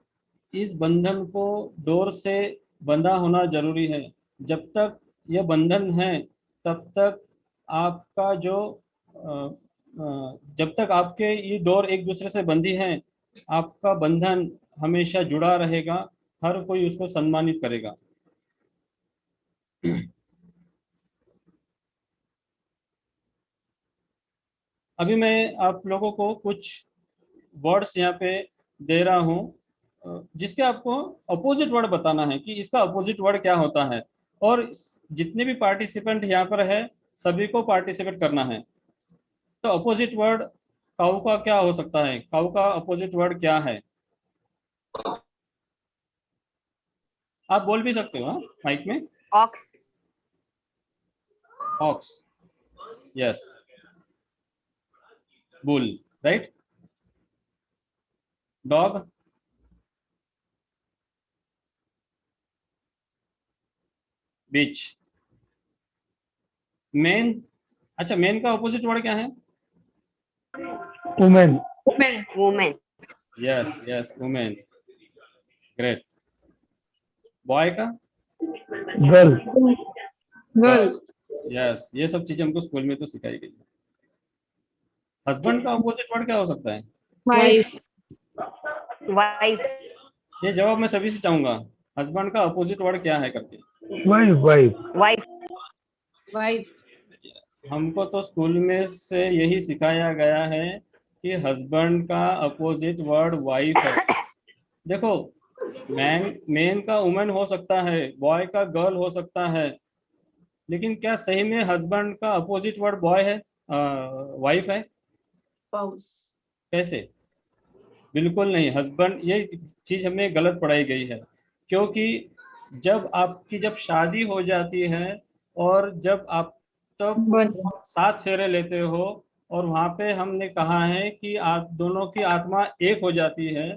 इस बंधन को डोर से बंधा होना जरूरी है। जब तक यह बंधन है तब तक आपका जो जब तक आपके ये डोर एक दूसरे से बंधी हैं, आपका बंधन हमेशा जुड़ा रहेगा, हर कोई उसको सम्मानित करेगा। अभी मैं आप लोगों को कुछ वर्ड्स यहाँ पे दे रहा हूँ, जिसके आपको अपोजिट वर्ड बताना है कि इसका अपोजिट वर्ड क्या होता है। और जितने भी पार्टिसिपेंट यहाँ पर है सभी को पार्टिसिपेट करना है। तो अपोजिट वर्ड काऊ का क्या हो सकता है? काऊ का अपोजिट वर्ड क्या है? आप बोल भी सकते हो माइक में। Ox. Ox, yes. Bull, right. Dog, bitch. Man, अच्छा मैन का अपोजिट वर्ड क्या है? Women. Women. Yes yes, women, great. Boy का? गर्ल। गर्ल। यस, ये सब चीजें हमको स्कूल में तो सिखाई गई है। हस्बैंड का अपोजिट वर्ड क्या हो सकता है? वाइफ। वाइफ। ये जवाब मैं सभी से चाहूंगा, हस्बैंड का अपोजिट वर्ड क्या है करके। वाइफ। वाइफ। वाइफ। वाइफ। हमको तो स्कूल में से यही सिखाया गया है कि हस्बैंड का अपोजिट वर्ड वाइफ है। देखो, मैन का वुमेन हो सकता है, बॉय का गर्ल हो सकता है, लेकिन क्या सही में हस्बैंड का अपोजिट वर्ड बॉय है, वाइफ है? स्पाउस। कैसे? बिल्कुल नहीं। हस्बैंड, ये चीज हमें गलत पढ़ाई गई है, क्योंकि जब आपकी जब शादी हो जाती है और जब आप तब वन 7 फेरे लेते हो और वहां पे हमने कहा है कि आप दोनों की आत्मा एक हो जाती है,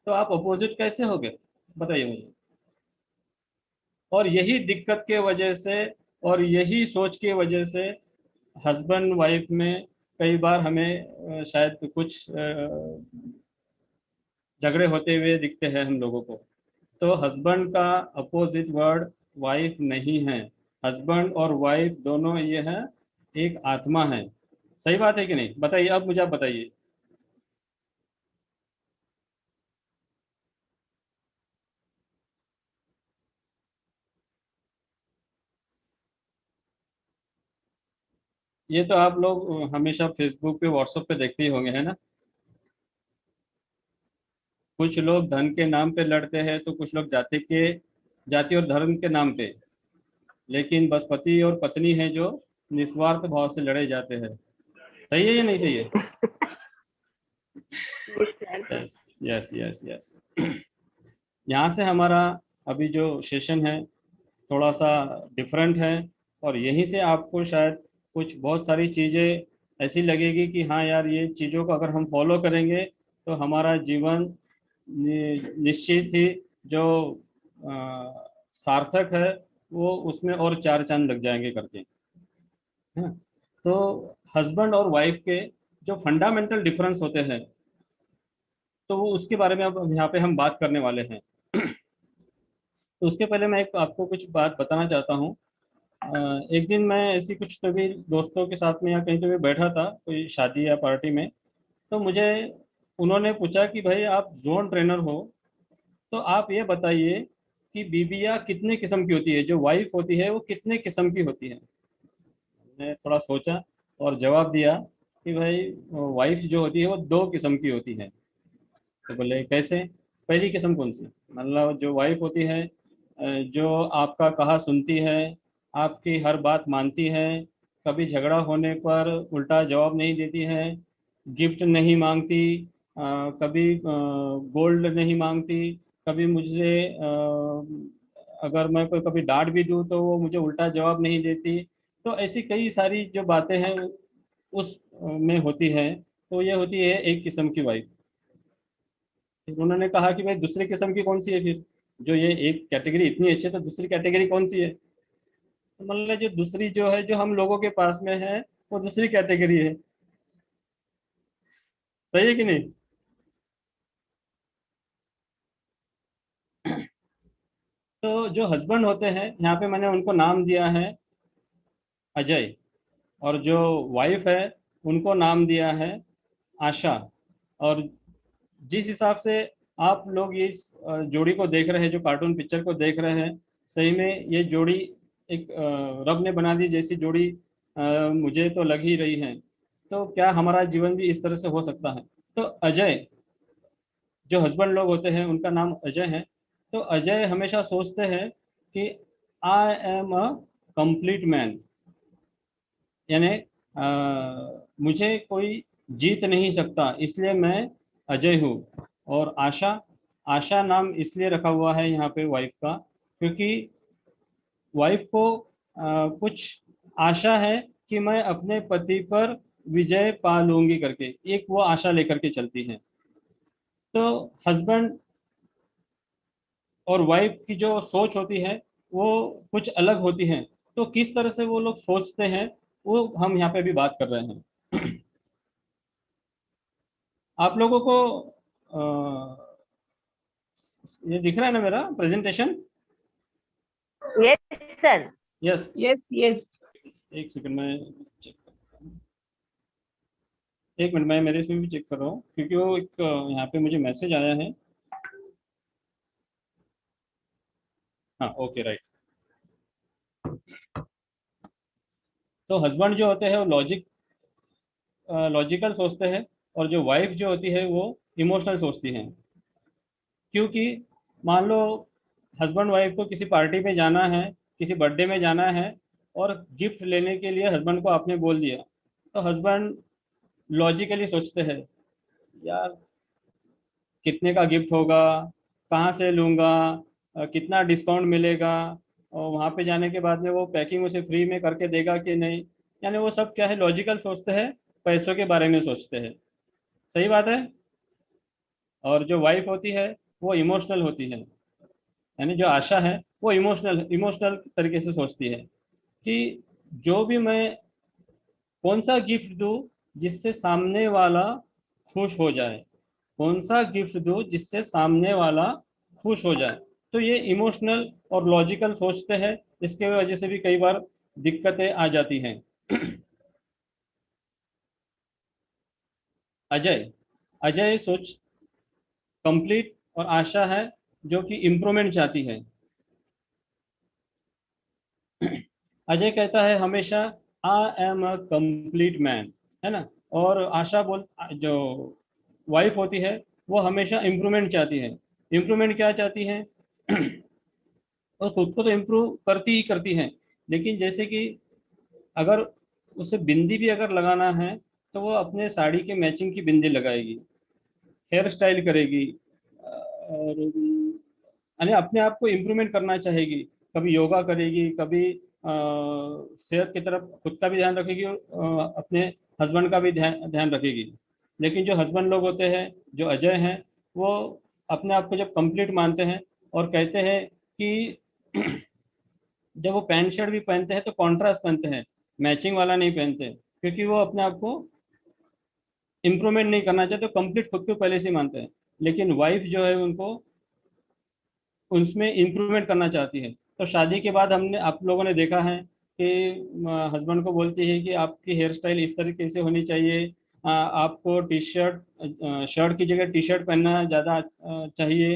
तो आप अपोजिट कैसे हो गए, बताइए मुझे। और यही दिक्कत के वजह से और यही सोच की वजह से हस्बैंड वाइफ में कई बार हमें शायद कुछ झगड़े होते हुए दिखते हैं हम लोगों को। तो हस्बैंड का अपोजिट वर्ड वाइफ नहीं है। हस्बैंड और वाइफ दोनों ये है, एक आत्मा है। सही बात है कि नहीं, बताइए, अब मुझे आप बताइए। ये तो आप लोग हमेशा फेसबुक पे व्हाट्सएप पे देखते ही होंगे, है ना। कुछ लोग धन के नाम पे लड़ते हैं, तो कुछ लोग जाति और धर्म के नाम पे। लेकिन बस पति और पत्नी है जो निस्वार्थ भाव से लड़े जाते हैं। सही है या नहीं सही है? Yes yes yes yes. यहाँ से हमारा अभी जो सेशन है थोड़ा सा डिफरेंट है, और यहीं से आपको शायद कुछ बहुत सारी चीज़ें ऐसी लगेगी कि हाँ यार, ये चीज़ों को अगर हम फॉलो करेंगे तो हमारा जीवन निश्चित ही जो सार्थक है वो उसमें और 4 चांद लग जाएंगे करके, है ना। तो हस्बैंड और वाइफ के जो फंडामेंटल डिफरेंस होते हैं, तो वो उसके बारे में अब यहाँ पे हम बात करने वाले हैं। तो उसके पहले मैं एक आपको कुछ बात बताना चाहता हूँ। एक दिन मैं ऐसी कुछ कभी दोस्तों के साथ में या कहीं पे भी बैठा था, कोई शादी या पार्टी में, तो मुझे उन्होंने पूछा कि भाई आप जोन ट्रेनर हो, तो आप ये बताइए कि बीबियाँ कितने किस्म की होती है, जो वाइफ होती है वो कितने किस्म की होती है। मैंने थोड़ा सोचा और जवाब दिया कि भाई वाइफ जो होती है वो 2 किस्म की होती है। तो बोले कैसे? पहली किस्म कौन सी? मतलब जो वाइफ होती है जो आपका कहा सुनती है, आपकी हर बात मानती है, कभी झगड़ा होने पर उल्टा जवाब नहीं देती है, गिफ्ट नहीं मांगती, कभी गोल्ड नहीं मांगती, कभी मुझसे अगर मैं कोई कभी डांट भी दूँ तो वो मुझे उल्टा जवाब नहीं देती। तो ऐसी कई सारी जो बातें हैं उस में होती है। तो ये होती है एक किस्म की वाइफ। फिर उन्होंने कहा कि भाई दूसरी किस्म की कौन सी है फिर, जो ये एक कैटेगरी इतनी अच्छी है तो दूसरी कैटेगरी कौन सी है? तो मतलब जो दूसरी जो है जो हम लोगों के पास में है वो दूसरी कैटेगरी है। सही है कि नहीं? तो जो हस्बैंड होते हैं यहाँ पे मैंने उनको नाम दिया है अजय, और जो वाइफ है उनको नाम दिया है आशा। और जिस हिसाब से आप लोग ये इस जोड़ी को देख रहे हैं, जो कार्टून पिक्चर को देख रहे हैं, सही में ये जोड़ी एक रब ने बना दी जैसी जोड़ी मुझे तो लग ही रही है। तो क्या हमारा जीवन भी इस तरह से हो सकता है? तो अजय, जो हस्बैंड लोग होते हैं उनका नाम अजय है। तो अजय हमेशा सोचते हैं कि I am a complete man, यानी मुझे कोई जीत नहीं सकता, इसलिए मैं अजय हूँ। और आशा, आशा नाम इसलिए रखा हुआ है यहाँ पे वाइफ का, क्योंकि वाइफ को कुछ आशा है कि मैं अपने पति पर विजय पा लूंगी करके, एक वो आशा लेकर के चलती है। तो हस्बैंड और वाइफ की जो सोच होती है वो कुछ अलग होती है। तो किस तरह से वो लोग सोचते हैं वो हम यहाँ पे भी बात कर रहे हैं। आप लोगों को ये दिख रहा है ना मेरा presentation? Yes sir. Yes. Yes, yes. एक सेकंड में चेक करता हूँ। एक मिनट, मैं मेरे से भी चेक कर रहा हूँ क्योंकि वो एक यहाँ पे मुझे मैसेज आया है। हाँ, ओके, राइट। तो हस्बैंड जो होते हैं वो लॉजिकल सोचते हैं, और जो वाइफ जो होती है वो इमोशनल सोचती हैं। क्योंकि मान लो हस्बैंड वाइफ को किसी पार्टी में जाना है, किसी बर्थडे में जाना है, और गिफ्ट लेने के लिए हस्बैंड को आपने बोल दिया, तो हस्बैंड लॉजिकली सोचते हैं, यार कितने का गिफ्ट होगा, कहाँ से लूँगा, कितना डिस्काउंट मिलेगा, और वहाँ पे जाने के बाद में वो पैकिंग उसे फ्री में करके देगा कि नहीं, यानी वो सब क्या है, लॉजिकल सोचते हैं, पैसों के बारे में सोचते हैं। सही बात है। और जो वाइफ होती है वो इमोशनल होती है, यानी जो आशा है वो इमोशनल इमोशनल तरीके से सोचती है कि जो भी मैं कौन सा गिफ्ट दूं जिससे सामने वाला खुश हो जाए, कौन सा गिफ्ट दूं जिससे सामने वाला खुश हो जाए। तो ये इमोशनल और लॉजिकल सोचते हैं, इसके वजह से भी कई बार दिक्कतें आ जाती हैं। अजय अजय सोच कंप्लीट, और आशा है जो कि इम्प्रूवमेंट चाहती है। अजय कहता है हमेशा I am a complete man, है ना। और आशा जो वाइफ होती है वो हमेशा इम्प्रूवमेंट चाहती है। इम्प्रूवमेंट क्या चाहती है? और खुद को तो इम्प्रूव करती ही करती है, लेकिन जैसे कि अगर उसे बिंदी भी अगर लगाना है तो वो अपने साड़ी के मैचिंग की बिंदी लगाएगी, हेयर स्टाइल करेगी, और यानी अपने आप को इम्प्रूवमेंट करना चाहेगी। कभी योगा करेगी, कभी सेहत की तरफ खुद का भी ध्यान रखेगी, और अपने हस्बैंड का भी ध्यान रखेगी। लेकिन जो हस्बैंड लोग होते हैं, जो अजय हैं, वो अपने आप को जब कंप्लीट मानते हैं और कहते हैं कि जब वो पैंट शर्ट भी पहनते हैं तो कॉन्ट्रास्ट पहनते हैं, मैचिंग वाला नहीं पहनते, क्योंकि वो अपने आप को इम्प्रूवमेंट नहीं करना चाहते, तो कंप्लीट खुद को पहले से ही मानते हैं। लेकिन वाइफ जो है उनको उसमें इम्प्रूवमेंट करना चाहती है। तो शादी के बाद हमने आप लोगों ने देखा है कि हस्बैंड को बोलती है कि आपकी हेयर स्टाइल इस तरीके से होनी चाहिए, आपको टी शर्ट शर्ट की जगह टी शर्ट पहनना ज़्यादा चाहिए,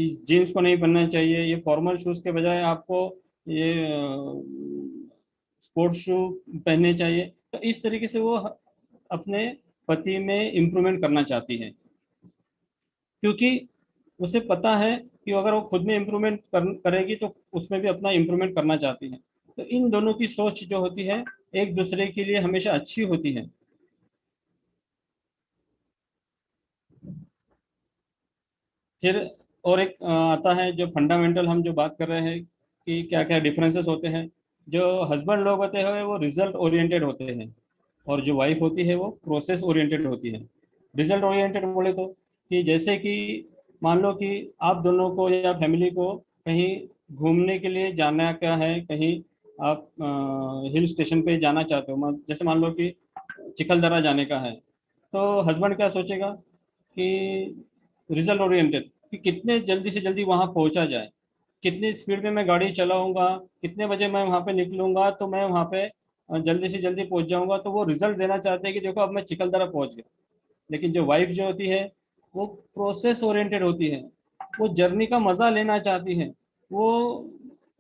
इस जीन्स को नहीं पहनना चाहिए, ये फॉर्मल शूज़ के बजाय आपको ये स्पोर्ट्स शू पहनने चाहिए। तो इस तरीके से वो अपने पति में इम्प्रूवमेंट करना चाहती है, क्योंकि उसे पता है कि अगर वो खुद में इम्प्रूवमेंट करेगी तो उसमें भी अपना इम्प्रूवमेंट करना चाहती है। तो इन दोनों की सोच जो होती है एक दूसरे के लिए हमेशा अच्छी होती है। फिर और एक आता है जो फंडामेंटल, हम जो बात कर रहे हैं कि क्या क्या डिफरेंसेस होते हैं। जो हस्बैंड लोग होते हैं वो रिजल्ट ओरिएंटेड होते हैं, और जो वाइफ होती है वो प्रोसेस ओरिएंटेड होती है। रिजल्ट ओरिएंटेड बोले तो कि जैसे कि मान लो कि आप दोनों को या फैमिली को कहीं घूमने के लिए जाना क्या है, कहीं आप हिल स्टेशन पे जाना चाहते हो, जैसे मान लो कि चिखलदरा जाने का है, तो हस्बैंड क्या सोचेगा कि रिजल्ट ओरिएंटेड, कि कितने जल्दी से जल्दी वहाँ पहुँचा जाए, कितनी स्पीड में मैं गाड़ी चलाऊंगा, कितने बजे मैं वहाँ पे निकलूंगा तो मैं वहाँ पे जल्दी से जल्दी पहुँच जाऊंगा। तो वो रिजल्ट देना चाहते हैं कि देखो अब मैं चिखलदरा पहुँच गया। लेकिन जो वाइफ जो होती है वो प्रोसेस ओरिएंटेड होती है, वो जर्नी का मज़ा लेना चाहती है। वो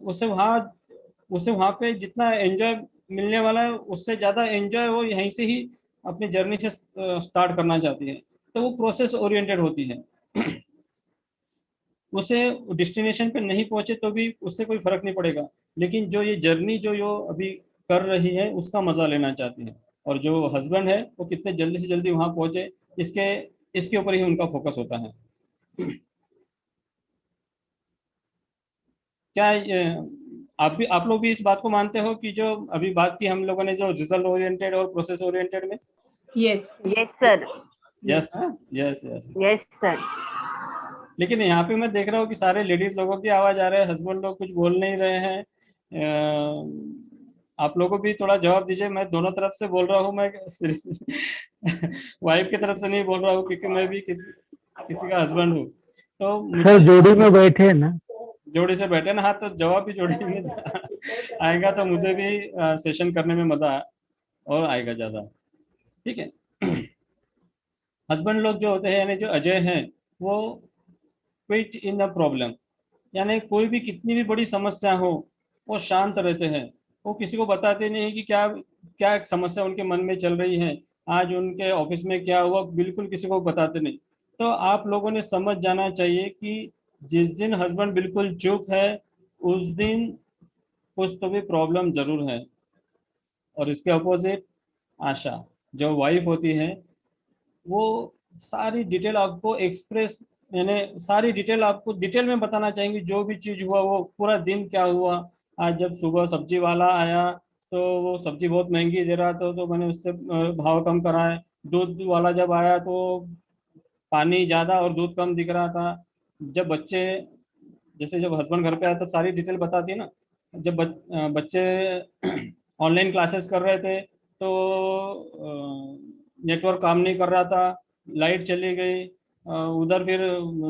उसे वहाँ उसे वहाँ पे जितना एंजॉय मिलने वाला है उससे ज़्यादा एंजॉय वो यहीं से ही अपनी जर्नी से स्टार्ट करना चाहती है। तो वो प्रोसेस ओरिएंटेड होती है। उसे डेस्टिनेशन पे नहीं पहुंचे तो भी उससे कोई फर्क नहीं पड़ेगा, लेकिन जो ये जर्नी जो यो अभी कर रही है उसका मजा लेना चाहती है। और जो हस्बैंड है वो कितने जल्दी से जल्दी वहां पहुंचे, इसके इसके ऊपर ही उनका फोकस होता है। क्या आप लोग भी इस बात को मानते हो कि जो अभी बात की हम लोगों ने, जो रिजल्ट ओरिएंटेड और प्रोसेस ओरिएंटेड में? Yes. Yes sir. Yes yes yes. Yes sir. लेकिन यहाँ पे मैं देख रहा हूँ कि सारे लेडीज लोगों की आवाज आ रहा है, हस्बैंड लोग कुछ बोल नहीं रहे हैं। आप लोगों भी थोड़ा जवाब दीजिए। मैं दोनों तरफ से बोल रहा हूँ, मैं वाइफ की तरफ से नहीं बोल रहा हूँ, क्योंकि मैं भी किसी का हस्बैंड हूँ। तो सर जोड़ी में बैठे हैं ना, जोड़ी से बैठे ना, हाँ, तो जवाब भी जोड़ी में आएगा तो मुझे भी सेशन करने में मजा और आएगा ज्यादा। ठीक है। हस्बैंड लोग जो होते हैं, यानी जो अजय हैं, वो क्विट इन अ प्रॉब्लम, यानी कोई भी कितनी भी बड़ी समस्या हो वो शांत रहते हैं। वो किसी को बताते नहीं कि क्या क्या एक समस्या उनके मन में चल रही है, आज उनके ऑफिस में क्या हुआ, बिल्कुल किसी को बताते नहीं। तो आप लोगों ने समझ जाना चाहिए कि जिस दिन हस्बैंड बिल्कुल चुप है उस दिन कुछ तो भी प्रॉब्लम जरूर है। और इसके अपोजिट आशा जो वाइफ होती है, वो सारी डिटेल आपको एक्सप्रेस मैंने सारी डिटेल आपको डिटेल में बताना चाहेंगे, जो भी चीज़ हुआ, वो पूरा दिन क्या हुआ। आज जब सुबह सब्जी वाला आया तो वो सब्जी बहुत महंगी दे रहा था, तो मैंने उससे भाव कम कराए। दूध वाला जब आया तो पानी ज़्यादा और दूध कम दिख रहा था। जब बच्चे, जैसे जब हस्बैंड घर पे आया तो सारी डिटेल बताती है ना। जब बच्चे ऑनलाइन क्लासेस कर रहे थे तो नेटवर्क काम नहीं कर रहा था, लाइट चली गई, उधर फिर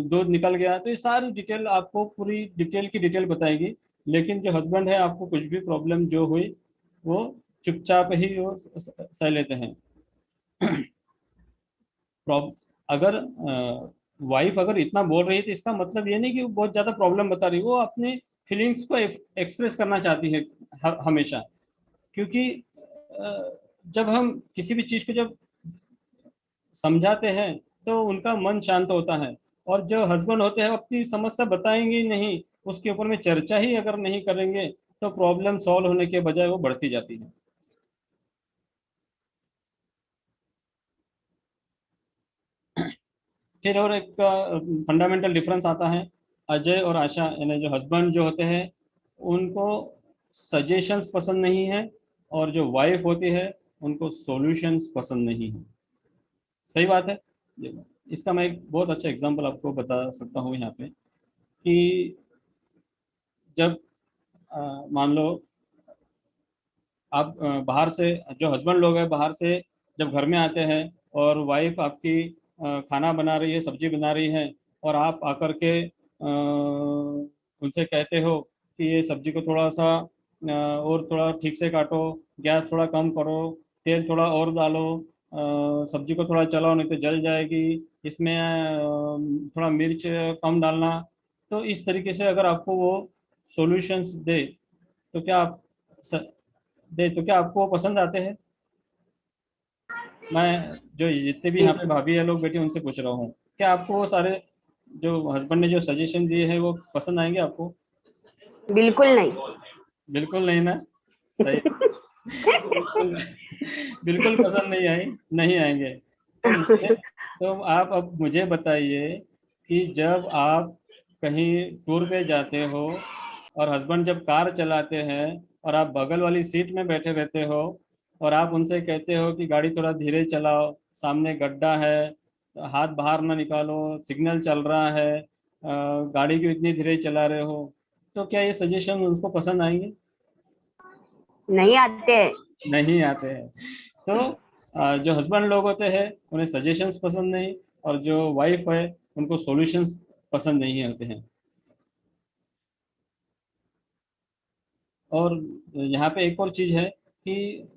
दूध निकल गया। तो ये सारी डिटेल आपको पूरी डिटेल की डिटेल बताएगी। लेकिन जो हस्बैंड है, आपको कुछ भी प्रॉब्लम जो हुई वो चुपचाप ही वो सह लेते हैं। अगर वाइफ अगर इतना बोल रही है तो इसका मतलब ये नहीं कि वो बहुत ज्यादा प्रॉब्लम बता रही है, वो अपने फीलिंग्स को एक्सप्रेस करना चाहती है हमेशा। क्योंकि जब हम किसी भी चीज को जब समझाते हैं तो उनका मन शांत होता है। और जो हस्बैंड होते हैं अपनी समस्या बताएंगे ही नहीं, उसके ऊपर में चर्चा ही अगर नहीं करेंगे तो प्रॉब्लम सॉल्व होने के बजाय वो बढ़ती जाती है। फिर और एक फंडामेंटल डिफरेंस आता है, अजय और आशा यानी जो हस्बैंड जो होते हैं उनको सजेशंस पसंद नहीं है, और जो वाइफ होती है उनको सॉल्यूशंस पसंद नहीं है। सही बात है। इसका मैं एक बहुत अच्छा एग्जांपल आपको बता सकता हूँ यहाँ पे कि जब मान लो आप बाहर से, जो हस्बैंड लोग हैं बाहर से जब घर में आते हैं और वाइफ आपकी खाना बना रही है, सब्जी बना रही है, और आप आकर के उनसे कहते हो कि ये सब्जी को थोड़ा सा और थोड़ा ठीक से काटो, गैस थोड़ा कम करो, तेल थोड़ा और डालो, सब्जी को थोड़ा चलाओ नहीं तो जल जाएगी, इसमें थोड़ा मिर्च कम डालना। तो इस तरीके से अगर आपको वो सॉल्यूशंस दे तो क्या आप तो क्या आपको वो पसंद आते हैं? मैं जो जितने भी यहाँ पे भाभी है लोग बैठे उनसे पूछ रहा हूँ, क्या आपको वो सारे जो हस्बैंड ने जो सजेशन दिए हैं वो पसंद आएंगे आपको? बिल्कुल नहीं। बिल्कुल नहीं ना, सही। बिल्कुल, बिल्कुल पसंद नहीं आएंगे। तो आप अब मुझे बताइए कि जब आप कहीं टूर पे जाते हो और हस्बैंड जब कार चलाते हैं और आप बगल वाली सीट में बैठे रहते हो और आप उनसे कहते हो कि गाड़ी थोड़ा धीरे चलाओ, सामने गड्ढा है, हाथ बाहर ना निकालो, सिग्नल चल रहा है, गाड़ी क्यों इतनी धीरे चला रहे हो, तो क्या ये सजेशन उनको पसंद आएंगे? नहीं आते। नहीं आते हैं। तो जो हस्बैंड लोग होते हैं उन्हें सजेशंस पसंद नहीं, और जो वाइफ है उनको सॉल्यूशंस पसंद नहीं होते हैं। और यहाँ पे एक और चीज़ है कि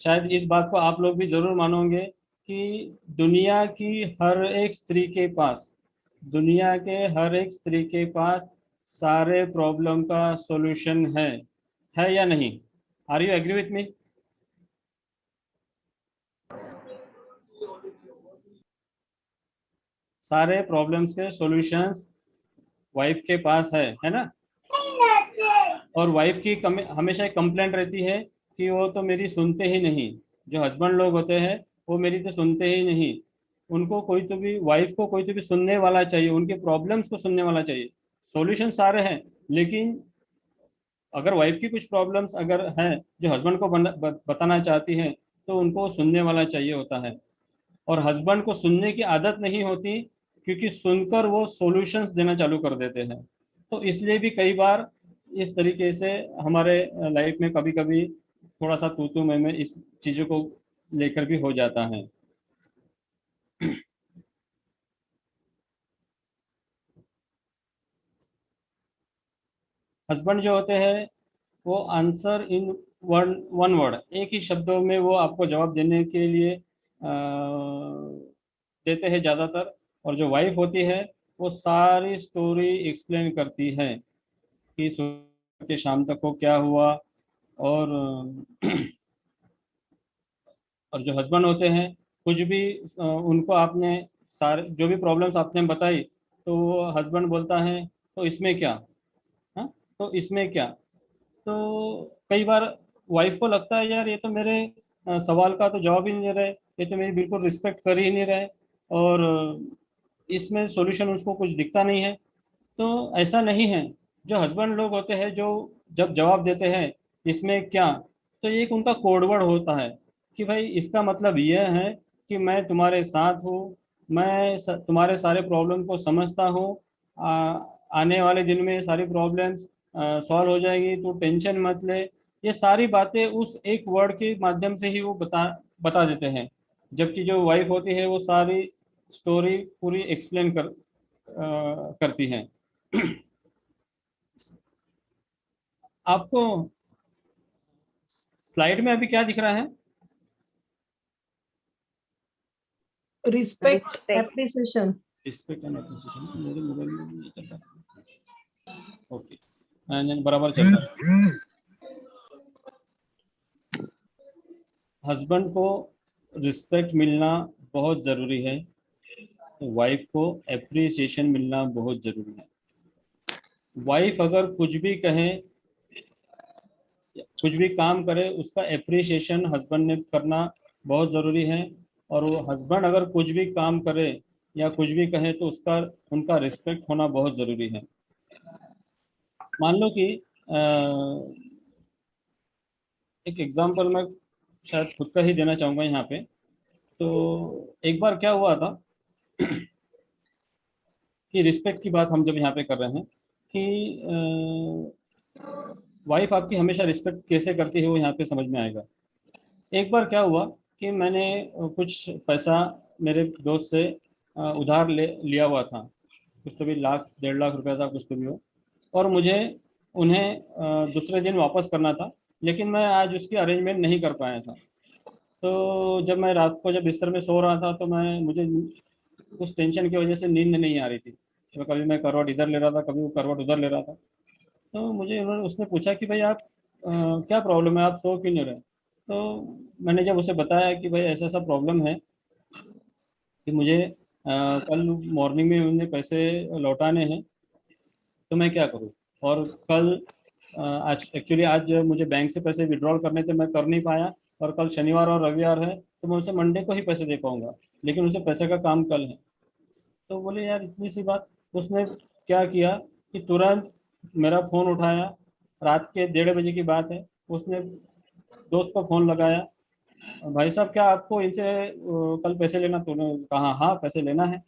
शायद इस बात को आप लोग भी ज़रूर मानोगे कि दुनिया के हर एक स्त्री के पास सारे प्रॉब्लम का सॉल्यूशन है या नहीं? Are you agree with me? सारे प्रॉब्लम्स के सॉल्यूशंस वाइफ के पास है ना? और वाइफ की हमेशा एक कंप्लेंट रहती है कि वो तो मेरी सुनते ही नहीं। जो हस्बैंड लोग होते हैं वो मेरी तो सुनते ही नहीं। उनको कोई तो भी, वाइफ को कोई तो भी सुनने वाला चाहिए, उनके प्रॉब्लम्स को सुनने वाला चाहिए। सॉल्यूशन सारे हैं, लेकिन अगर वाइफ की कुछ प्रॉब्लम्स अगर हैं जो हस्बैंड को बताना चाहती हैं तो उनको सुनने वाला चाहिए होता है। और हस्बैंड को सुनने की आदत नहीं होती, क्योंकि सुनकर वो सॉल्यूशंस देना चालू कर देते हैं। तो इसलिए भी कई बार इस तरीके से हमारे लाइफ में कभी कभी थोड़ा सा तू मैं इस चीज़ों को लेकर भी हो जाता है। हस्बैंड जो होते हैं वो आंसर इन वन वर्ड, एक ही शब्दों में वो आपको जवाब देने के लिए देते हैं ज़्यादातर। और जो वाइफ होती है वो सारी स्टोरी एक्सप्लेन करती है कि सुबह के शाम तक को क्या हुआ। और और जो हस्बैंड होते हैं कुछ भी उनको आपने सारे जो भी प्रॉब्लम्स आपने बताई तो वो हस्बैंड बोलता है तो इसमें क्या, हाँ तो इसमें क्या। तो कई बार वाइफ को लगता है यार ये तो मेरे सवाल का तो जवाब ही नहीं दे रहे, ये तो मेरी बिल्कुल रिस्पेक्ट कर ही नहीं रहे। और इसमें सॉल्यूशन उसको कुछ दिखता नहीं है। तो ऐसा नहीं है। जो हस्बैंड लोग होते हैं जो जब जवाब देते हैं इसमें क्या, तो ये एक उनका कोडवर्ड होता है कि भाई इसका मतलब यह है कि मैं तुम्हारे साथ हूँ, मैं तुम्हारे सारे प्रॉब्लम को समझता हूँ, आने वाले दिन में सारी प्रॉब्लम्स सॉल्व हो जाएगी, तो टेंशन मत ले। ये सारी बातें उस एक वर्ड के माध्यम से ही वो बता देते हैं, जबकि जो वाइफ होती है वो सारी स्टोरी पूरी एक्सप्लेन करती हैं। आपको स्लाइड में अभी क्या दिख रहा है? Respect, appreciation. Respect and appreciation. मेरे मोबाइल में नहीं चल रहा। ओके, बराबर चल रहा है। हस्बैंड को रिस्पेक्ट मिलना बहुत ज़रूरी है, वाइफ को एप्रिसिएशन मिलना बहुत ज़रूरी है। वाइफ अगर कुछ भी कहे, कुछ भी काम करे, उसका एप्रिसिएशन हस्बैंड ने करना बहुत ज़रूरी है। और वो हस्बैंड अगर कुछ भी काम करे या कुछ भी कहे तो उसका उनका रिस्पेक्ट होना बहुत ज़रूरी है। मान लो कि एक एग्जांपल मैं शायद खुद का ही देना चाहूँगा यहाँ पे। तो एक बार क्या हुआ था कि रिस्पेक्ट की बात हम जब यहाँ पे कर रहे हैं कि वाइफ आपकी हमेशा रिस्पेक्ट कैसे करती है वो यहाँ पे समझ में आएगा। एक बार क्या हुआ कि मैंने कुछ पैसा मेरे दोस्त से उधार लिया हुआ था, कुछ तो भी 1,00,000-1.5 लाख रुपया था, कुछ तो भी हो, और मुझे उन्हें दूसरे दिन वापस करना था, लेकिन मैं आज उसकी अरेंजमेंट नहीं कर पाया था। तो जब मैं रात को जब बिस्तर में सो रहा था तो मुझे उस टेंशन की वजह से नींद नहीं आ रही थी। तो कभी मैं करवट इधर ले रहा था, कभी वो करवट उधर ले रहा था। तो मुझे उसने पूछा कि भाई आप क्या प्रॉब्लम है, आप सो क्यों नहीं रहे? तो मैंने जब उसे बताया कि भाई ऐसा ऐसा प्रॉब्लम है कि मुझे कल मॉर्निंग में उन्हें पैसे लौटाने हैं, तो मैं क्या करूं? और कल आज मुझे बैंक से पैसे विड्रॉल करने थे, मैं कर नहीं पाया, और कल शनिवार और रविवार है तो मैं उसे मंडे को ही पैसे दे पाऊंगा, लेकिन उसे पैसे का काम कल है। तो बोले यार इतनी सी बात। उसने क्या किया कि तुरंत मेरा फ़ोन उठाया, रात के 1:30 बजे की बात है, उसने दोस्त को फ़ोन लगाया, भाई साहब क्या आपको इनसे कल पैसे लेना? तूने कहा हाँ पैसे लेना है।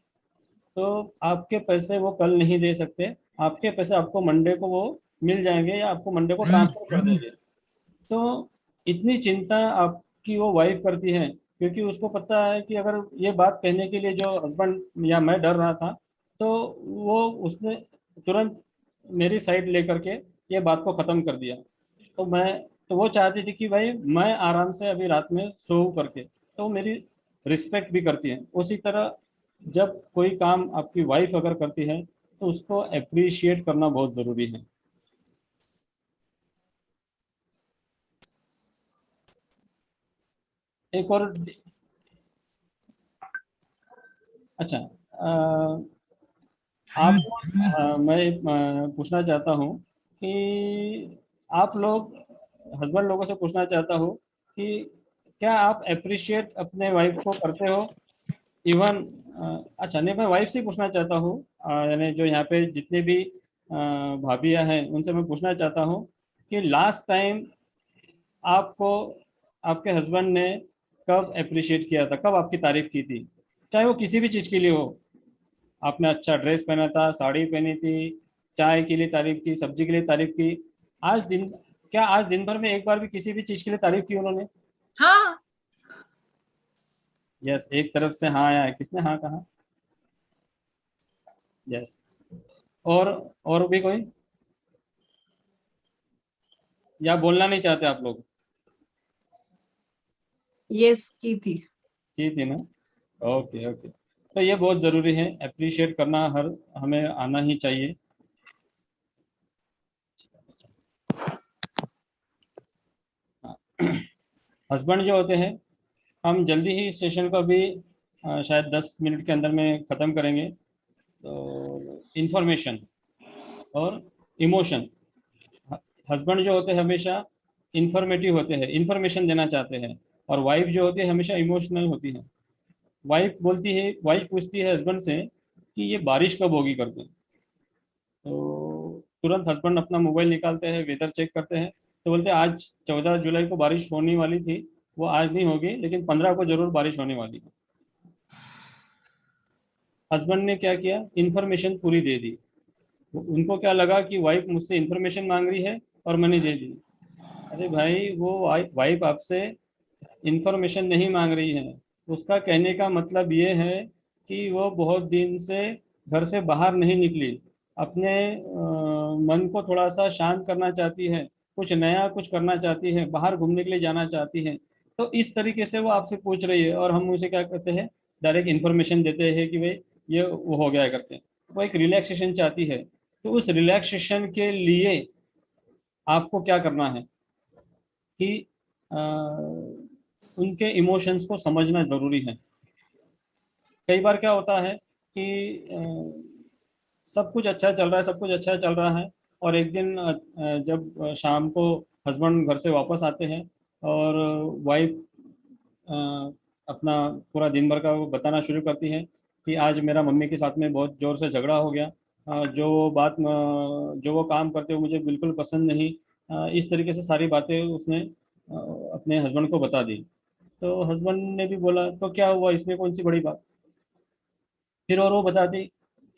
तो आपके पैसे वो कल नहीं दे सकते, आपके पैसे आपको मंडे को वो मिल जाएंगे या आपको मंडे को ट्रांसफर कर देंगे। तो इतनी चिंता आपकी वो वाइफ करती है, क्योंकि उसको पता है कि अगर ये बात कहने के लिए जो हस्बैंड या मैं डर रहा था, तो वो उसने तुरंत मेरी साइड लेकर के ये बात को ख़त्म कर दिया। तो वो चाहती थी कि भाई मैं आराम से अभी रात में सो करके, तो वो मेरी रिस्पेक्ट भी करती है। उसी तरह जब कोई काम आपकी वाइफ अगर करती है तो उसको अप्रिशिएट करना बहुत ज़रूरी है। एक और अच्छा, मैं पूछना चाहता हूँ कि आप लोग हस्बैंड लोगों से पूछना चाहता हूँ कि क्या आप अप्रिशिएट अपने वाइफ को करते हो? इवन अच्छा नहीं, मैं वाइफ से पूछना चाहता हूँ, यानी जो यहाँ पे जितने भी भाभियाँ हैं उनसे मैं पूछना चाहता हूँ कि लास्ट टाइम आपको आपके हस्बैंड ने कब अप्रिशिएट किया था, कब आपकी तारीफ की थी? चाहे वो किसी भी चीज़ के लिए हो, आपने अच्छा ड्रेस पहना था, साड़ी पहनी थी, चाय के लिए तारीफ की, सब्जी के लिए तारीफ की, आज दिन भर में एक बार भी किसी भी चीज़ के लिए तारीफ की उन्होंने? हाँ। यस, एक तरफ से हाँ आया है, किसने हाँ कहा? यस। और भी कोई, या बोलना नहीं चाहते आप लोग? Yes, की थी ना? Okay okay. तो ये बहुत ज़रूरी है, अप्रिशिएट करना हमें आना ही चाहिए। हस्बैंड जो होते हैं, हम जल्दी ही इस सेशन को भी शायद 10 मिनट के अंदर में ख़त्म करेंगे। तो इंफॉर्मेशन और इमोशन, हस्बैंड जो होते हैं हमेशा इंफॉर्मेटिव होते हैं, इंफॉर्मेशन देना चाहते हैं, और वाइफ जो होती है हमेशा इमोशनल होती है। वाइफ पूछती है हस्बैंड से कि ये बारिश कब होगी करके। तो तुरंत हस्बैंड अपना मोबाइल निकालते हैं, वेदर चेक करते हैं, तो बोलते हैं आज 14 जुलाई को बारिश होने वाली थी, वो आज नहीं होगी, लेकिन 15 को जरूर बारिश होने वाली है। हस्बैंड ने क्या किया, इंफॉर्मेशन पूरी दे दी। उनको क्या लगा कि वाइफ मुझसे इंफॉर्मेशन मांग रही है और मैंने दे दी। अरे भाई, वो वाइफ आपसे इंफॉर्मेशन नहीं मांग रही है, उसका कहने का मतलब ये है कि वो बहुत दिन से घर से बाहर नहीं निकली, अपने मन को थोड़ा सा शांत करना चाहती है, कुछ नया कुछ करना चाहती है, बाहर घूमने के लिए जाना चाहती है। तो इस तरीके से वो आपसे पूछ रही है, और हम उसे क्या कहते हैं, डायरेक्ट इन्फॉर्मेशन देते हैं कि भाई ये वो हो गया करते हैं। वो एक रिलैक्सेशन चाहती है, तो उस रिलैक्सेशन के लिए आपको क्या करना है कि उनके इमोशंस को समझना जरूरी है। कई बार क्या होता है कि सब कुछ अच्छा चल रहा है, सब कुछ अच्छा चल रहा है, और एक दिन जब शाम को हस्बैंड घर से वापस आते हैं और वाइफ अपना पूरा दिन भर का वो बताना शुरू करती है कि आज मेरा मम्मी के साथ में बहुत ज़ोर से झगड़ा हो गया, जो वो काम करते हो मुझे बिल्कुल पसंद नहीं। इस तरीके से सारी बातें उसने अपने हस्बैंड को बता दी। तो हस्बैंड ने भी बोला तो क्या हुआ, इसमें कौन सी बड़ी बात। फिर और वो बताती,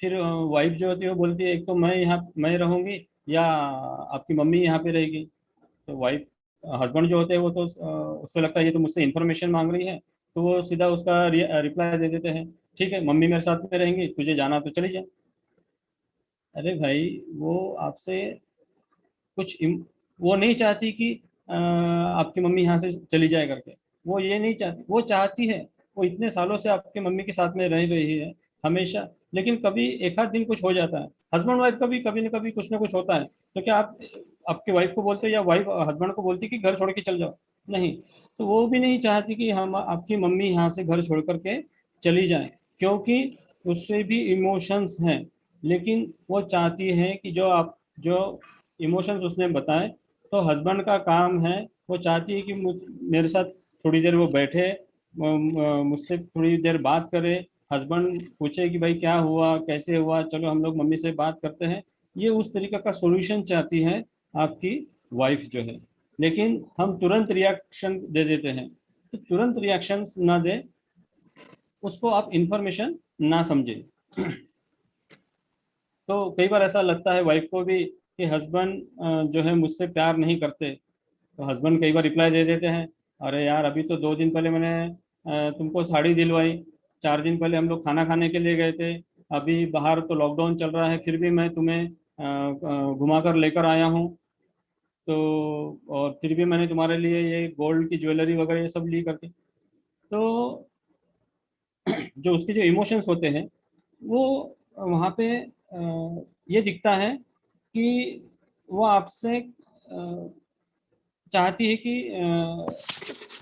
फिर वाइफ जो होती है वो बोलती है एक तो मैं रहूँगी या आपकी मम्मी यहाँ पे रहेगी। तो वाइफ हस्बैंड जो होते हैं वो तो उससे लगता है ये तो मुझसे इन्फॉर्मेशन मांग रही है, तो वो सीधा उसका रिप्लाई दे देते हैं, ठीक है मम्मी मेरे साथ में रहेंगी, तुझे जाना तो चली जा। अरे भाई, वो आपसे कुछ वो नहीं चाहती कि आपकी मम्मी यहाँ से चली जाए करके, वो ये नहीं चाहती, वो चाहती है, वो इतने सालों से आपके मम्मी के साथ में रह रही है हमेशा, लेकिन कभी एक आध दिन कुछ हो जाता है, हस्बैंड वाइफ कभी न कभी कुछ ना कुछ होता है, तो क्या आप आपके वाइफ को बोलते या वाइफ हस्बैंड को बोलती कि घर छोड़ के चल जाओ? नहीं। तो वो भी नहीं चाहती कि हम आपकी मम्मी यहाँ से घर छोड़ करके चली जाए, क्योंकि उससे भी इमोशंस हैं, लेकिन वो चाहती है कि जो इमोशंस उसने बताए, तो हस्बैंड का काम है, वो चाहती है कि मेरे साथ थोड़ी देर वो बैठे, मुझसे थोड़ी देर बात करे, हस्बैंड पूछे कि भाई क्या हुआ, कैसे हुआ, चलो हम लोग मम्मी से बात करते हैं। ये उस तरीके का सॉल्यूशन चाहती है आपकी वाइफ जो है, लेकिन हम तुरंत रिएक्शन दे देते हैं। तो तुरंत रिएक्शन ना दे, उसको आप इंफॉर्मेशन ना समझे। तो कई बार ऐसा लगता है वाइफ को भी कि हस्बैंड जो है मुझसे प्यार नहीं करते, तो हस्बैंड कई बार रिप्लाई दे देते हैं, अरे यार अभी तो 2 दिन पहले मैंने तुमको साड़ी दिलवाई, 4 दिन पहले हम लोग खाना खाने के लिए गए थे, अभी बाहर तो लॉकडाउन चल रहा है फिर भी मैं तुम्हें घुमा कर लेकर आया हूँ, तो और फिर भी मैंने तुम्हारे लिए ये गोल्ड की ज्वेलरी वगैरह ये सब ली करके। तो जो उसके जो इमोशंस होते हैं वो वहाँ पे ये दिखता है कि वो आपसे चाहती है कि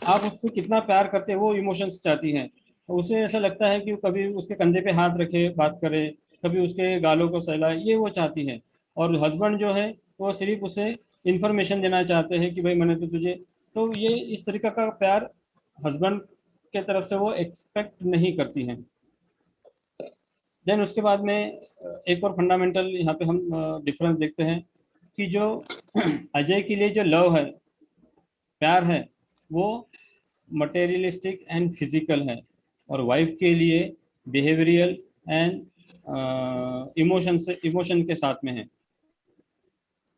आप उससे कितना प्यार करते हैं, वो इमोशंस चाहती हैं। तो उसे ऐसा लगता है कि कभी उसके कंधे पे हाथ रखे बात करे, कभी उसके गालों को सहलाए, ये वो चाहती है। और हस्बैंड जो है वो सिर्फ उसे इन्फॉर्मेशन देना चाहते हैं कि भाई मैंने तो तुझे, तो ये इस तरीके का प्यार हस्बैंड के तरफ से वो एक्सपेक्ट नहीं करती हैं। देन उसके बाद में एक और फंडामेंटल यहाँ पे हम डिफरेंस देखते हैं कि जो अजय के लिए जो लव है, प्यार है, वो मटेरियलिस्टिक एंड फिजिकल है, और वाइफ के लिए बिहेवियरल एंड इमोशन के साथ में है।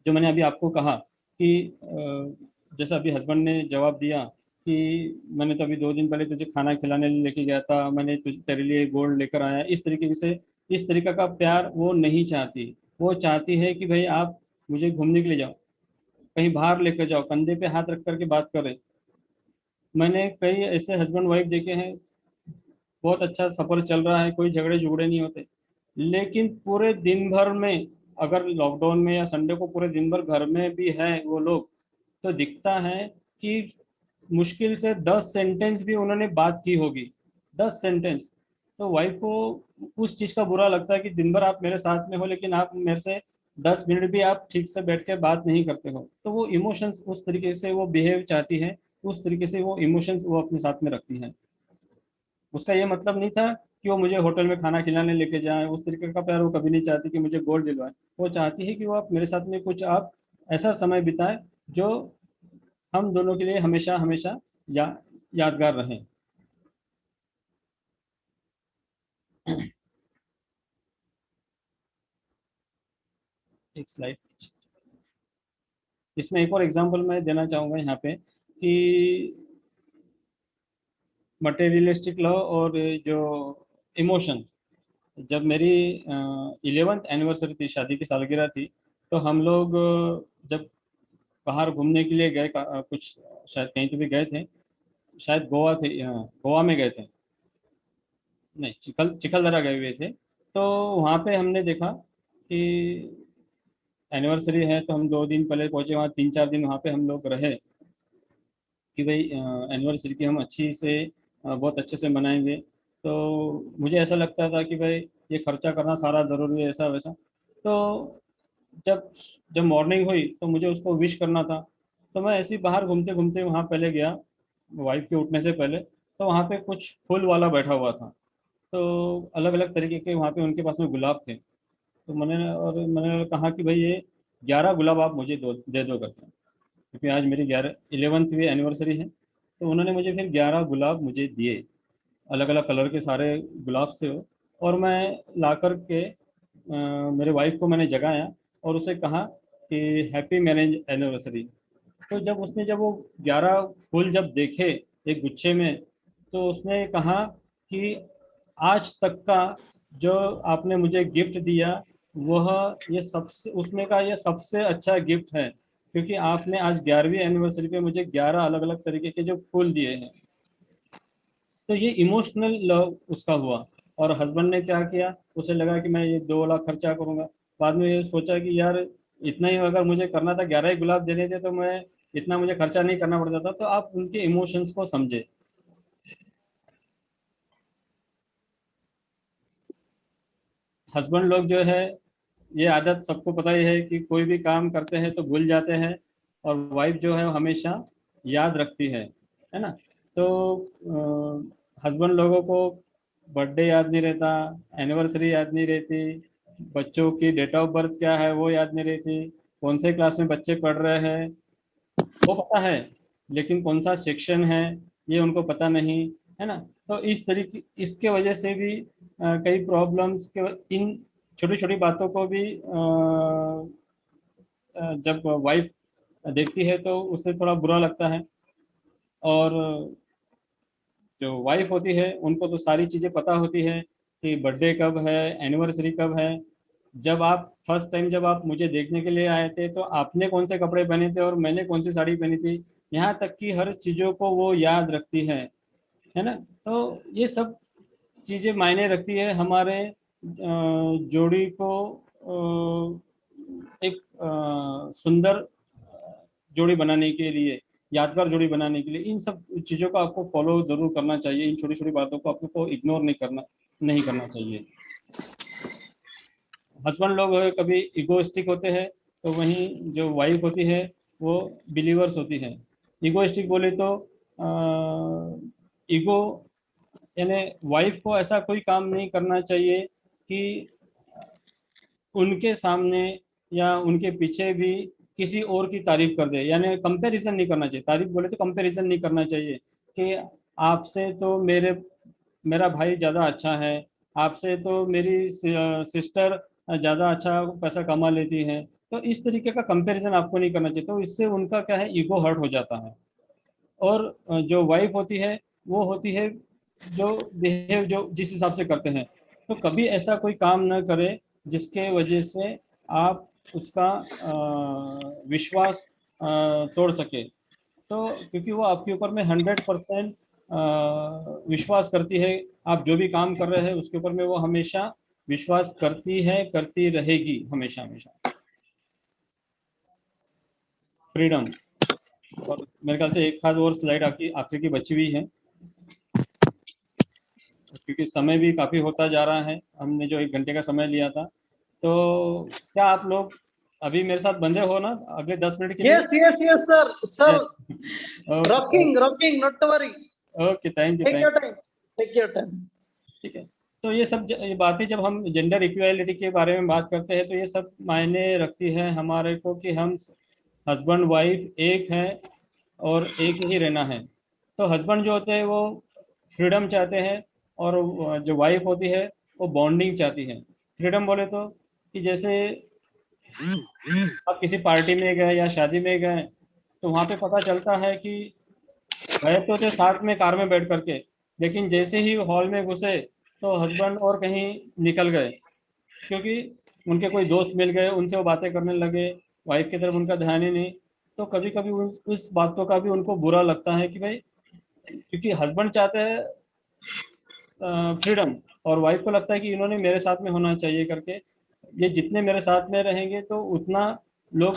जो मैंने अभी आपको कहा कि जैसा अभी हस्बैंड ने जवाब दिया कि मैंने तो अभी 2 दिन पहले तुझे खाना खिलाने लेके गया था, मैंने तेरे लिए गोल्ड लेकर आया, इस तरीके से, इस तरीके का प्यार वो नहीं चाहती। वो चाहती है कि भाई आप मुझे घूमने के लिए जाओ, कहीं बाहर लेकर जाओ, कंधे पे हाथ रख करके बात करें। मैंने कई ऐसे हस्बैंड वाइफ देखे हैं, बहुत अच्छा सफर चल रहा है, कोई झगड़े झुगड़े नहीं होते, लेकिन पूरे दिन भर में, अगर लॉकडाउन में या संडे को पूरे दिन भर घर में भी है वो लोग, तो दिखता है कि मुश्किल से 10 सेंटेंस भी उन्होंने बात की होगी, 10 सेंटेंस। तो वाइफ को उस चीज़ का बुरा लगता है कि दिन भर आप मेरे साथ में हो, लेकिन आप मेरे से 10 मिनट भी आप ठीक से बैठ के बात नहीं करते हो। तो वो इमोशंस उस तरीके से वो बिहेव चाहती है, उस तरीके से वो इमोशंस वो अपने साथ में रखती है। उसका ये मतलब नहीं था कि वो मुझे होटल में खाना खिलाने लेके जाएं, उस तरीके का प्यार वो कभी नहीं चाहती कि मुझे गोल्ड दिलवाएं। वो चाहती है कि वो आप मेरे साथ में कुछ आप ऐसा समय बिताएं जो हम दोनों के लिए हमेशा हमेशा यादगार रहें। एक स्लाइड, इसमें एक और एग्जांपल मैं देना चाहूँगा यहाँ पे कि मटेरियलिस्टिक लव और जो इमोशन। जब मेरी 11th एनिवर्सरी थी, शादी की सालगिरह थी, तो हम लोग जब बाहर घूमने के लिए गए, कुछ शायद कहीं तो भी गए थे, शायद गोवा थे, गोवा में गए थे, नहीं चिखलदरा गए हुए थे। तो वहाँ पे हमने देखा कि एनिवर्सरी है, तो हम 2 दिन पहले पहुँचे वहाँ, 3-4 दिन वहाँ पे हम लोग रहे कि भाई एनिवर्सरी की हम अच्छी से बहुत अच्छे से मनाएंगे। तो मुझे ऐसा लगता था कि भाई ये खर्चा करना सारा ज़रूरी है, ऐसा वैसा। तो जब जब मॉर्निंग हुई तो मुझे उसको विश करना था, तो मैं ऐसे ही बाहर घूमते घूमते वहाँ पहले गया, वाइफ के उठने से पहले। तो वहाँ पे कुछ फूल वाला बैठा हुआ था, तो अलग अलग तरीके के वहाँ पे उनके पास में गुलाब थे। तो मैंने कहा कि भाई ये 11 गुलाब आप मुझे दे दो करके, क्योंकि आज मेरी 11वीं एनिवर्सरी है। तो उन्होंने मुझे फिर 11 गुलाब मुझे दिए, अलग अलग कलर के सारे गुलाब से हो। और मैं ला कर के मेरे वाइफ को मैंने जगाया और उसे कहा कि हैप्पी मैरिज एनिवर्सरी। तो जब वो 11 फूल जब देखे एक गुच्छे में, तो उसने कहा कि आज तक का जो आपने मुझे गिफ्ट दिया वह ये सबसे, उसने कहा ये सबसे अच्छा गिफ्ट है, क्योंकि आपने आज 11वीं एनिवर्सरी पे मुझे 11 अलग अलग तरीके के जो फूल दिए हैं। तो ये इमोशनल लव उसका हुआ। और हस्बैंड ने क्या किया, उसे लगा कि मैं ये 2 लाख खर्चा करूंगा। बाद में ये सोचा कि यार इतना ही अगर मुझे करना था, 11 ही गुलाब देने थे, तो मैं इतना मुझे खर्चा नहीं करना पड़ता था। तो आप उनके इमोशंस को समझे। हस्बैंड लोग जो है, ये आदत सबको पता ही है कि कोई भी काम करते हैं तो भूल जाते हैं, और वाइफ जो है वो हमेशा याद रखती है ना। तो हस्बैंड लोगों को बर्थडे याद नहीं रहता, एनिवर्सरी याद नहीं रहती, बच्चों की डेट ऑफ बर्थ क्या है वो याद नहीं रहती, कौन से क्लास में बच्चे पढ़ रहे हैं वो पता है, लेकिन कौन सा सेक्शन है ये उनको पता नहीं, है ना। तो इस तरीके, इसके वजह से भी कई प्रॉब्लम्स के, इन छोटी छोटी बातों को भी जब वाइफ देखती है तो उसे थोड़ा बुरा लगता है। और जो वाइफ होती है उनको तो सारी चीज़ें पता होती है कि बर्थडे कब है, एनिवर्सरी कब है। जब आप फर्स्ट टाइम जब आप मुझे देखने के लिए आए थे तो आपने कौन से कपड़े पहने थे और मैंने कौन सी साड़ी पहनी थी, यहाँ तक कि हर चीज़ों को वो याद रखती है ना। तो ये सब चीज़ें मायने रखती है हमारे जोड़ी को एक सुंदर जोड़ी बनाने के लिए, यादगार जोड़ी बनाने के लिए। इन सब चीज़ों को आपको फॉलो जरूर करना चाहिए, इन छोटी छोटी बातों को आपको इग्नोर नहीं करना चाहिए। हस्बैंड लोग कभी इगोइस्टिक होते हैं, तो वहीं जो वाइफ होती है वो बिलीवर्स होती है। इगोइस्टिक बोले तो ईगो यानी वाइफ को ऐसा कोई काम नहीं करना चाहिए कि उनके सामने या उनके पीछे भी किसी और की तारीफ कर दे, यानी कंपैरिजन नहीं करना चाहिए। तारीफ बोले तो कंपैरिजन नहीं करना चाहिए कि आपसे तो मेरा भाई ज़्यादा अच्छा है, आपसे तो मेरी सिस्टर ज़्यादा अच्छा पैसा कमा लेती है। तो इस तरीके का कंपैरिजन आपको नहीं करना चाहिए, तो इससे उनका क्या है, ईगो हर्ट हो जाता है। और जो वाइफ होती है वो होती है जो बिहेव जो जिस हिसाब से करते हैं। तो कभी ऐसा कोई काम न करे जिसके वजह से आप उसका विश्वास तोड़ सके। तो क्योंकि वो आपके ऊपर में 100% विश्वास करती है, आप जो भी काम कर रहे हैं उसके ऊपर में वो हमेशा विश्वास करती है, करती रहेगी हमेशा हमेशा। फ्रीडम। और मेरे ख्याल से एक आध और स्लाइड आखिरी की बची हुई है, क्योंकि समय भी काफ़ी होता जा रहा है। हमने जो 1 घंटे का समय लिया था, तो क्या आप लोग अभी मेरे साथ बंधे हो ना अगले 10 मिनट के लिए? Yes, sir. Rocking, not to worry. Okay, thank you. Take your time. ठीक है। तो ये सब ये बातें जब हम जेंडर इक्वालिटी के बारे में बात करते हैं तो ये सब मायने रखती है हमारे को कि हम हस्बैंड वाइफ एक हैं और एक ही रहना है। तो हस्बैंड जो होते हैं वो फ्रीडम चाहते हैं और जो वाइफ होती है वो बॉन्डिंग चाहती है। फ्रीडम बोले तो कि जैसे आप किसी पार्टी में गए या शादी में गए तो वहाँ पे पता चलता है कि गए तो थे साथ में कार में बैठ करके, लेकिन जैसे ही हॉल में घुसे तो हस्बैंड और कहीं निकल गए, क्योंकि उनके कोई दोस्त मिल गए, उनसे वो बातें करने लगे, वाइफ की तरफ उनका ध्यान ही नहीं। तो कभी कभी उस बातों का भी उनको बुरा लगता है कि भाई, क्योंकि हस्बैंड चाहते हैं फ्रीडम और वाइफ को लगता है कि इन्होंने मेरे साथ में होना चाहिए करके, ये जितने मेरे साथ में रहेंगे तो उतना लोग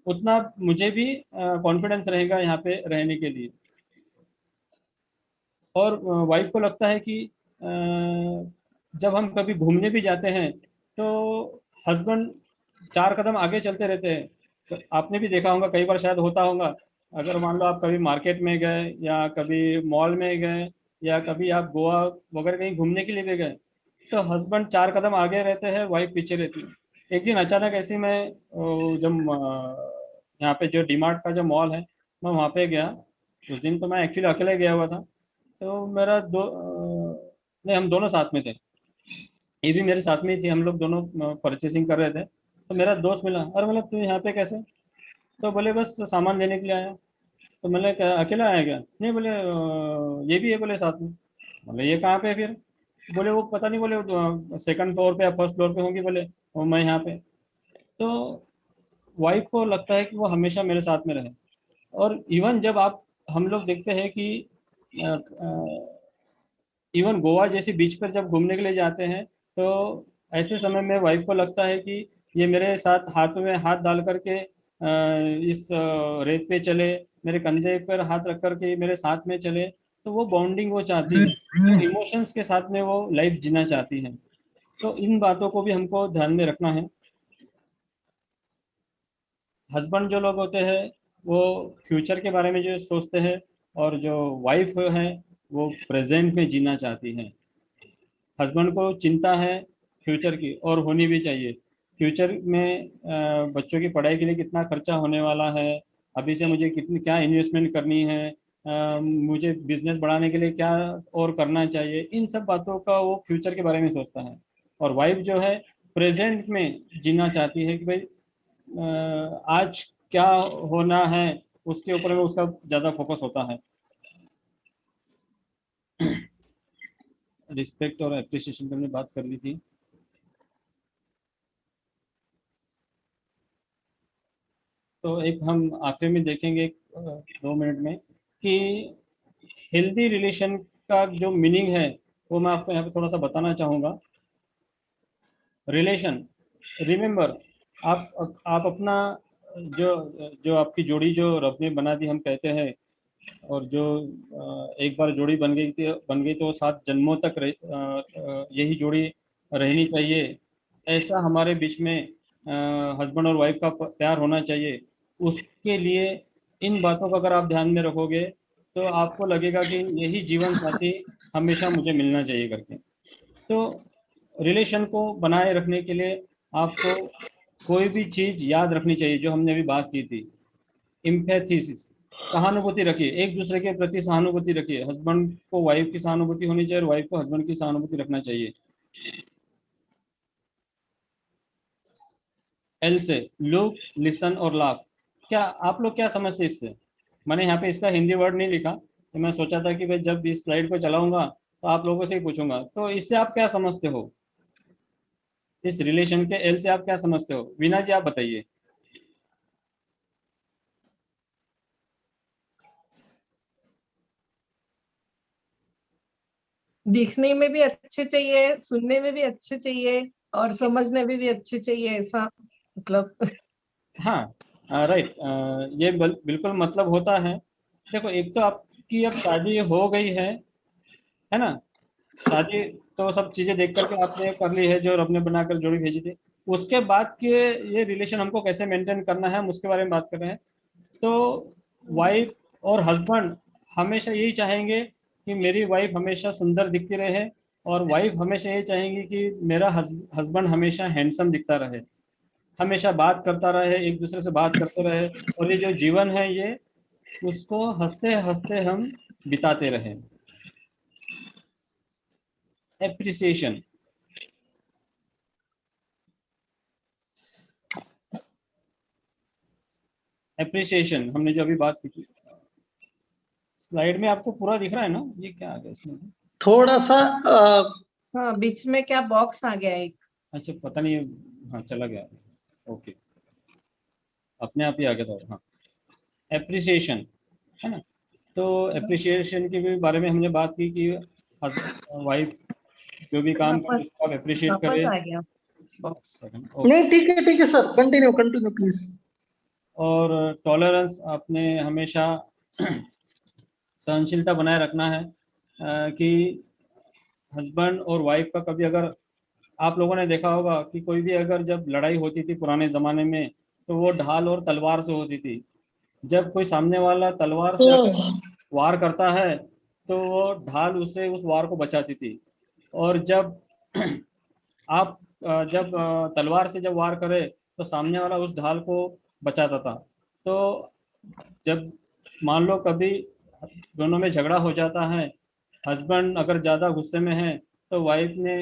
उतना मुझे भी कॉन्फिडेंस रहेगा यहाँ पे रहने के लिए। और वाइफ को लगता है कि जब हम कभी घूमने भी जाते हैं तो हस्बैंड 4 कदम आगे चलते रहते हैं। तो आपने भी देखा होगा, कई बार शायद होता होगा, अगर मान लो आप कभी मार्केट में गए या कभी मॉल में गए या कभी आप गोवा वगैरह कहीं घूमने के लिए भी गए तो हस्बैंड 4 कदम आगे रहते हैं, वाइफ पीछे रहती है। एक दिन अचानक ऐसे मैं जब यहाँ पे जो डीमार्ट का जो मॉल है मैं वहाँ पे गया। उस दिन तो मैं एक्चुअली अकेले गया हुआ था, तो मेरा नहीं, हम दोनों साथ में थे, ये भी मेरे साथ में ही थी, हम लोग दोनों परचेसिंग कर रहे थे। तो मेरा दोस्त मिला, अरे मतलब तू यहाँ पे कैसे? तो बोले बस सामान लेने के लिए आया। तो मैंने कहा अकेला आया क्या? नहीं, बोले ये भी है बोले साथ में। बोले ये कहाँ पे है फिर? बोले वो पता नहीं, बोले सेकंड फ्लोर पे या फर्स्ट फ्लोर पे होंगी, बोले और मैं यहाँ पे। तो वाइफ को लगता है कि वो हमेशा मेरे साथ में रहे। और इवन जब आप हम लोग देखते हैं कि इवन गोवा जैसी बीच पर जब घूमने के लिए जाते हैं तो ऐसे समय में वाइफ को लगता है कि ये मेरे साथ हाथ में हाथ डाल करके इस रेत पे चले, मेरे कंधे पर हाथ रख करके मेरे साथ में चले। तो वो बॉन्डिंग वो चाहती है, तो इमोशंस के साथ में वो लाइफ जीना चाहती है। तो इन बातों को भी हमको ध्यान में रखना है। हस्बैंड जो लोग होते हैं वो फ्यूचर के बारे में जो सोचते हैं और जो वाइफ है वो प्रेजेंट में जीना चाहती है। हस्बैंड को चिंता है फ्यूचर की और होनी भी चाहिए। फ्यूचर में बच्चों की पढ़ाई के लिए कितना खर्चा होने वाला है, अभी से मुझे कितनी क्या इन्वेस्टमेंट करनी है, मुझे बिजनेस बढ़ाने के लिए क्या और करना चाहिए, इन सब बातों का वो फ्यूचर के बारे में सोचता है। और वाइफ जो है प्रेजेंट में जीना चाहती है कि भाई आज क्या होना है उसके ऊपर में उसका ज़्यादा फोकस होता है। रिस्पेक्ट और एप्रिसिएशन की हमने बात कर ली थी। तो एक हम आखिर में देखेंगे 2 मिनट में कि हेल्दी रिलेशन का जो मीनिंग है वो मैं आपको यहाँ पे थोड़ा सा बताना चाहूँगा। रिलेशन, रिमेम्बर, आप अपना जो जो आपकी जोड़ी जो रब ने बना दी हम कहते हैं, और जो एक बार जोड़ी बन गई तो 7 जन्मों तक यही जोड़ी रहनी चाहिए, ऐसा हमारे बीच में हस्बैंड और वाइफ का प्यार होना चाहिए। उसके लिए इन बातों को अगर आप ध्यान में रखोगे तो आपको लगेगा कि यही जीवन साथी हमेशा मुझे मिलना चाहिए करके। तो रिलेशन को बनाए रखने के लिए आपको कोई भी चीज़ याद रखनी चाहिए जो हमने अभी बात की थी। इम्पैथीसिस, सहानुभूति रखिए, एक दूसरे के प्रति सहानुभूति रखिए। हस्बैंड को वाइफ की सहानुभूति होनी चाहिए और वाइफ को हस्बैंड की सहानुभूति रखना चाहिए। एल से लुक, लिसन और लाफ। क्या आप लोग क्या समझते हैं इससे? मैंने यहाँ पे इसका हिंदी वर्ड नहीं लिखा, तो मैं सोचा था कि भाई जब इस स्लाइड को चलाऊंगा तो आप लोगों से ही पूछूंगा। तो इससे आप क्या समझते हो? इस रिलेशन के एल से आप क्या समझते हो? वीना जी आप बताइए। दिखने में भी अच्छे चाहिए, सुनने में भी अच्छे चाहिए और समझने में भी अच्छे चाहिए, ऐसा मतलब। हाँ, राइट, ये बिल्कुल मतलब होता है। देखो, एक तो आपकी अब शादी हो गई है ना? शादी तो सब चीजें देख करके आपने कर ली है जो रब ने बनाकर जोड़ी भेजी थी। उसके बाद के ये रिलेशन हमको कैसे मेंटेन करना है हम उसके बारे में बात कर रहे हैं। तो वाइफ और हस्बैंड हमेशा यही चाहेंगे कि मेरी वाइफ हमेशा सुंदर दिखती रहे, और वाइफ हमेशा ये चाहेंगी कि मेरा हस्बैंड हमेशा हैंडसम दिखता रहे, हमेशा बात करता रहे, एक दूसरे से बात करते रहे, और ये जो जीवन है ये उसको हंसते हंसते हम बिताते रहे। एप्रिसिएशन, एप्रिसिएशन हमने जो अभी बात की थी, स्लाइड में आपको पूरा दिख रहा है ना? ये क्या आ गया इसमें? थोड़ा सा हाँ, बीच में क्या बॉक्स आ गया एक। अच्छा, पता नहीं, हाँ चला गया, ओके, अपने आप ही आ गया था। हाँ, एप्रिसिएशन है ना। तो एप्रिसिएशन के भी बारे में हमने बात की कि वाइफ जो भी काम करे उसको आप अप्रिशिएट वापस करें। आ गया बॉक्स। नहीं, ठीक है सर, कंटिन्यू प्लीज। और टॉलरेंस, आपने हमेशा सहनशीलता बनाए रखना है कि हस्बैंड और वाइफ का कभी, अगर आप लोगों ने देखा होगा कि कोई भी अगर जब लड़ाई होती थी पुराने ज़माने में, तो वो ढाल और तलवार से होती थी। जब कोई सामने वाला तलवार से अगर वार करता है तो वो ढाल उसे उस वार को बचाती थी, और जब आप जब तलवार से जब वार करे तो सामने वाला उस ढाल को बचाता था। तो जब मान लो कभी दोनों में झगड़ा हो जाता है, हस्बैंड अगर ज़्यादा गुस्से में है तो वाइफ ने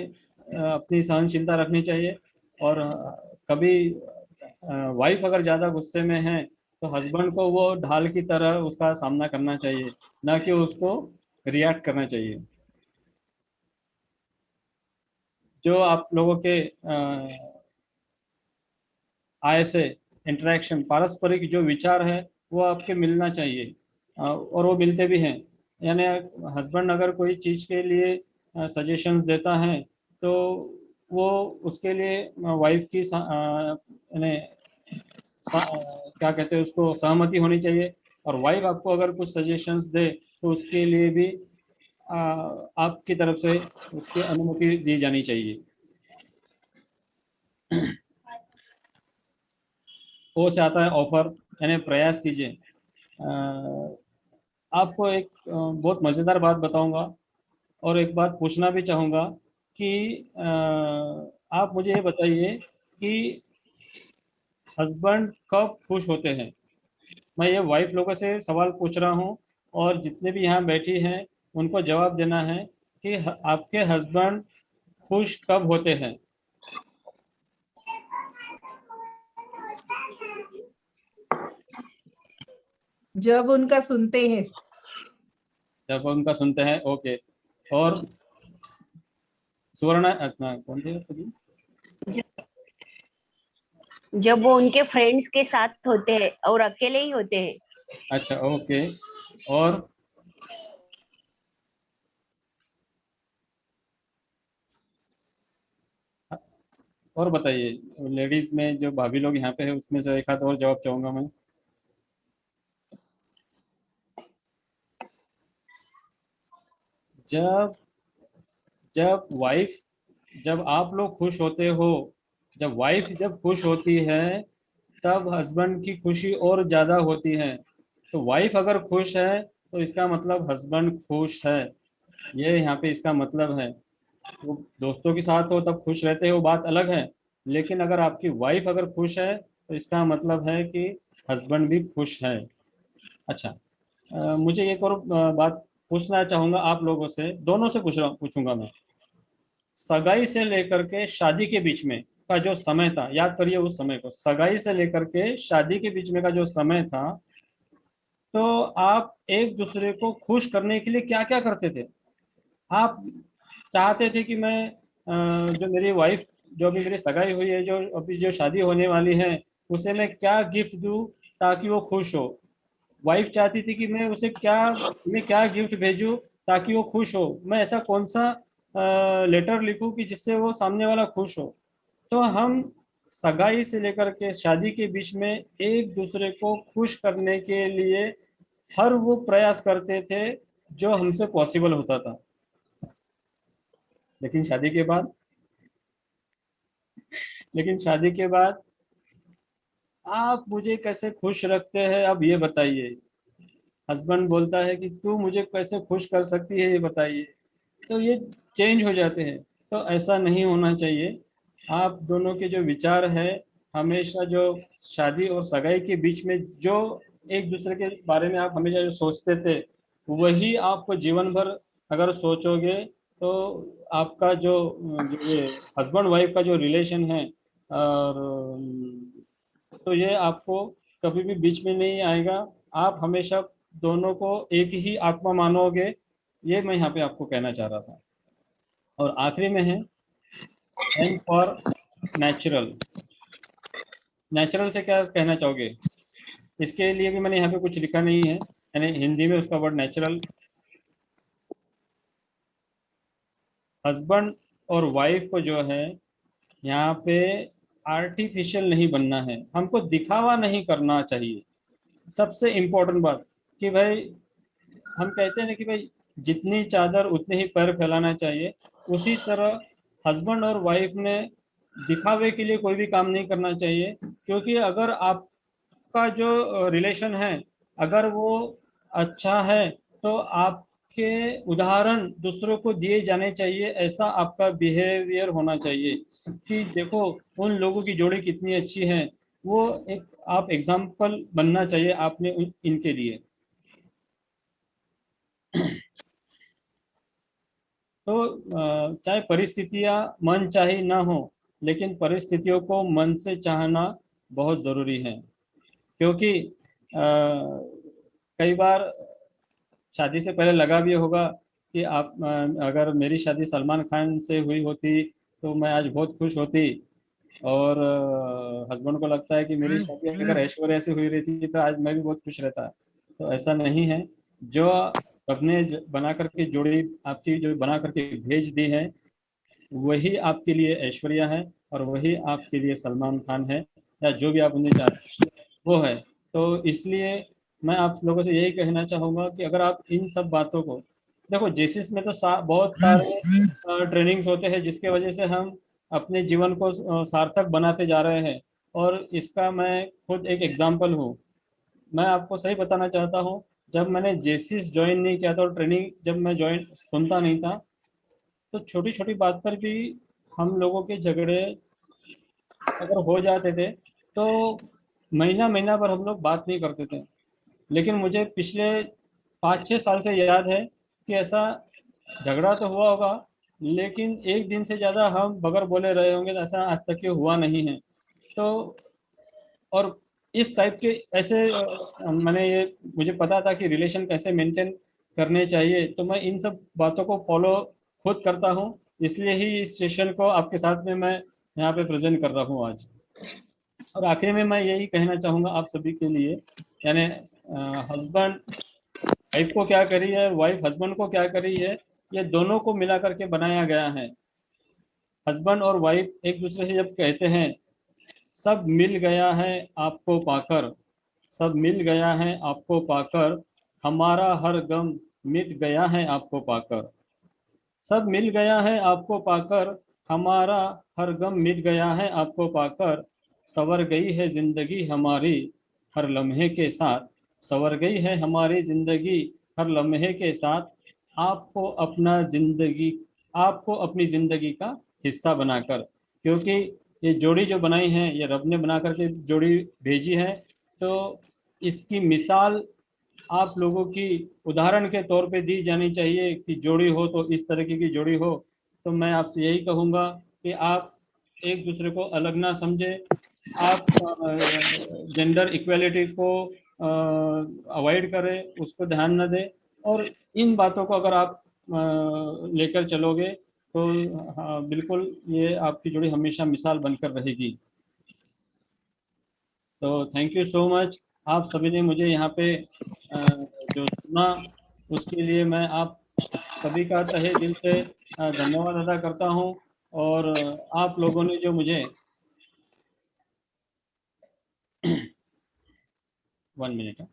अपनी सहनशीलता रखनी चाहिए, और कभी वाइफ अगर ज़्यादा गुस्से में है तो हस्बैंड को वो ढाल की तरह उसका सामना करना चाहिए, ना कि उसको रिएक्ट करना चाहिए। जो आप लोगों के आय से इंटरेक्शन, पारस्परिक जो विचार है वो आपके मिलना चाहिए, और वो मिलते भी हैं। यानी हस्बैंड अगर कोई चीज़ के लिए सजेशंस देता है तो वो उसके लिए वाइफ की यानी क्या कहते हैं उसको, सहमति होनी चाहिए, और वाइफ आपको अगर कुछ सजेशंस दे तो उसके लिए भी आपकी तरफ से उसकी अनुमति दी जानी चाहिए। ओ से आता है ऑफर, यानी प्रयास कीजिए। आपको एक बहुत मज़ेदार बात बताऊंगा, और एक बात पूछना भी चाहूँगा कि आप मुझे ये बताइए कि हस्बैंड कब खुश होते हैं? मैं ये वाइफ लोगों से सवाल पूछ रहा हूँ, और जितने भी यहाँ बैठी हैं उनको जवाब देना है कि आपके हस्बैंड खुश कब होते हैं? जब उनका सुनते हैं। जब उनका सुनते हैं, ओके। और सुवर्ण कौन थे? जब वो उनके फ्रेंड्स के साथ होते हैं और अकेले ही होते हैं। अच्छा, ओके। और बताइए, लेडीज में जो भाभी लोग यहाँ पे है उसमें से एक आध और जवाब चाहूंगा मैं। जब आप लोग खुश होते हो, जब वाइफ जब खुश होती है तब हस्बैंड की खुशी और ज्यादा होती है। तो वाइफ अगर खुश है तो इसका मतलब हस्बैंड खुश है, ये यहाँ पे इसका मतलब है। वो दोस्तों के साथ हो तब खुश रहते हो, बात अलग है, लेकिन अगर आपकी वाइफ अगर खुश है तो इसका मतलब है कि हस्बैंड भी खुश है। अच्छा, मुझे एक और बात पूछना चाहूँगा आप लोगों से, दोनों से पूछूंगा मैं। सगाई से लेकर के शादी के बीच में का जो समय था, याद करिए उस समय को, सगाई से लेकर के शादी के बीच में का जो समय था, तो आप एक दूसरे को खुश करने के लिए क्या क्या करते थे? आप चाहते थे कि मैं जो मेरी वाइफ, जो अभी मेरी सगाई हुई है, जो अभी जो शादी होने वाली है, उसे मैं क्या गिफ्ट दूं ताकि वो खुश हो। वाइफ चाहती थी कि मैं क्या गिफ्ट भेजूं ताकि वो खुश हो, मैं ऐसा कौन सा लेटर लिखूं कि जिससे वो सामने वाला खुश हो। तो हम सगाई से लेकर के शादी के बीच में एक दूसरे को खुश करने के लिए हर वो प्रयास करते थे जो हमसे पॉसिबल होता था। लेकिन शादी के बाद आप मुझे कैसे खुश रखते हैं, अब ये बताइए। हस्बैंड बोलता है कि तू मुझे कैसे खुश कर सकती है ये बताइए, तो ये चेंज हो जाते हैं। तो ऐसा नहीं होना चाहिए। आप दोनों के जो विचार है, हमेशा जो शादी और सगाई के बीच में जो एक दूसरे के बारे में आप हमेशा जो सोचते थे, वही आपको जीवन भर अगर सोचोगे तो आपका जो ये हस्बैंड वाइफ का जो रिलेशन है, और तो ये आपको कभी भी बीच में नहीं आएगा। आप हमेशा दोनों को एक ही आत्मा मानोगे, ये मैं यहाँ पे आपको कहना चाह रहा था। और आखिरी में है एम फॉर नेचुरल। नेचुरल से क्या कहना चाहोगे? इसके लिए भी मैंने यहाँ पे कुछ लिखा नहीं है, यानी हिंदी में उसका वर्ड नेचुरल। हस्बैंड और वाइफ को जो है यहाँ पे आर्टिफिशियल नहीं बनना है, हमको दिखावा नहीं करना चाहिए। सबसे इम्पोर्टेंट बात कि भाई हम कहते हैं ना कि भाई जितनी चादर उतने ही पैर फैलाना चाहिए, उसी तरह हस्बैंड और वाइफ ने दिखावे के लिए कोई भी काम नहीं करना चाहिए। क्योंकि अगर आपका जो रिलेशन है अगर वो अच्छा है तो आपके उदाहरण दूसरों को दिए जाने चाहिए। ऐसा आपका बिहेवियर होना चाहिए कि देखो उन लोगों की जोड़ी कितनी अच्छी है, वो एक आप एग्जाम्पल बनना चाहिए आपने इनके लिए। तो चाहे परिस्थितियां मन चाही ना हो, लेकिन परिस्थितियों को मन से चाहना बहुत ज़रूरी है। क्योंकि कई बार शादी से पहले लगा भी होगा कि आप अगर मेरी शादी सलमान खान से हुई होती तो मैं आज बहुत खुश होती, और हस्बैंड को लगता है कि मेरी शादी अगर ऐश्वर्या से हुई रहती तो आज मैं भी बहुत खुश रहता। तो ऐसा नहीं है। जो अपने बना करके जोड़ी आपकी जो बना करके भेज दी है, वही आपके लिए ऐश्वर्या है और वही आपके लिए सलमान खान है, या जो भी आप उन्हें चाहते वो है। तो इसलिए मैं आप लोगों से यही कहना चाहूँगा कि अगर आप इन सब बातों को देखो, जेसिस में तो बहुत सारे ट्रेनिंग्स होते हैं जिसके वजह से हम अपने जीवन को सार्थक बनाते जा रहे हैं, और इसका मैं खुद एक एग्जाम्पल हूँ। मैं आपको सही बताना चाहता हूँ, जब मैंने जेसिस ज्वाइन नहीं किया था और ट्रेनिंग जब मैं ज्वाइन सुनता नहीं था, तो छोटी छोटी बात पर भी हम लोगों के झगड़े अगर हो जाते थे तो महीना महीना भर हम लोग बात नहीं करते थे। लेकिन मुझे पिछले 5-6 साल से याद है कि ऐसा झगड़ा तो हुआ होगा, लेकिन एक दिन से ज़्यादा हम बगैर बोले रहे होंगे, ऐसा आज तक के हुआ नहीं है। तो और इस टाइप के ऐसे मैंने ये मुझे पता था कि रिलेशन कैसे मेंटेन करने चाहिए, तो मैं इन सब बातों को फॉलो खुद करता हूँ। इसलिए ही इस सेशन को आपके साथ में मैं यहाँ पे प्रेजेंट कर रहा हूँ आज। और आखिर में मैं यही कहना चाहूँगा आप सभी के लिए, यानी हस्बैंड वाइफ को क्या करी है, वाइफ हस्बैंड को क्या करी है, ये दोनों को मिला करके बनाया गया है। हस्बैंड और वाइफ एक दूसरे से जब कहते हैं सब मिल गया है आपको पाकर, सब मिल गया है आपको पाकर, हमारा हर गम मिट गया है आपको पाकर, सब मिल गया है आपको पाकर, हमारा हर गम मिट गया है आपको पाकर, संवर गई है जिंदगी हमारी हर लम्हे के साथ, संवर गई है हमारी जिंदगी हर लम्हे के साथ, आपको अपनी जिंदगी का हिस्सा बनाकर। क्योंकि ये जोड़ी जो बनाई है ये रब ने बना करके जोड़ी भेजी है, तो इसकी मिसाल आप लोगों की उदाहरण के तौर पे दी जानी चाहिए कि जोड़ी हो तो इस तरीके की जोड़ी हो। तो मैं आपसे यही कहूँगा कि आप एक दूसरे को अलग ना समझे, आप जेंडर इक्वेलिटी को अवॉइड करें, उसको ध्यान न दें, और इन बातों को अगर आप लेकर चलोगे तो हाँ, बिल्कुल ये आपकी जोड़ी हमेशा मिसाल बनकर रहेगी। तो थैंक यू सो मच, आप सभी ने मुझे यहाँ पे जो सुना उसके लिए मैं आप सभी का तहे दिल से धन्यवाद अदा करता हूँ। और आप लोगों ने जो मुझे 1 मिनट,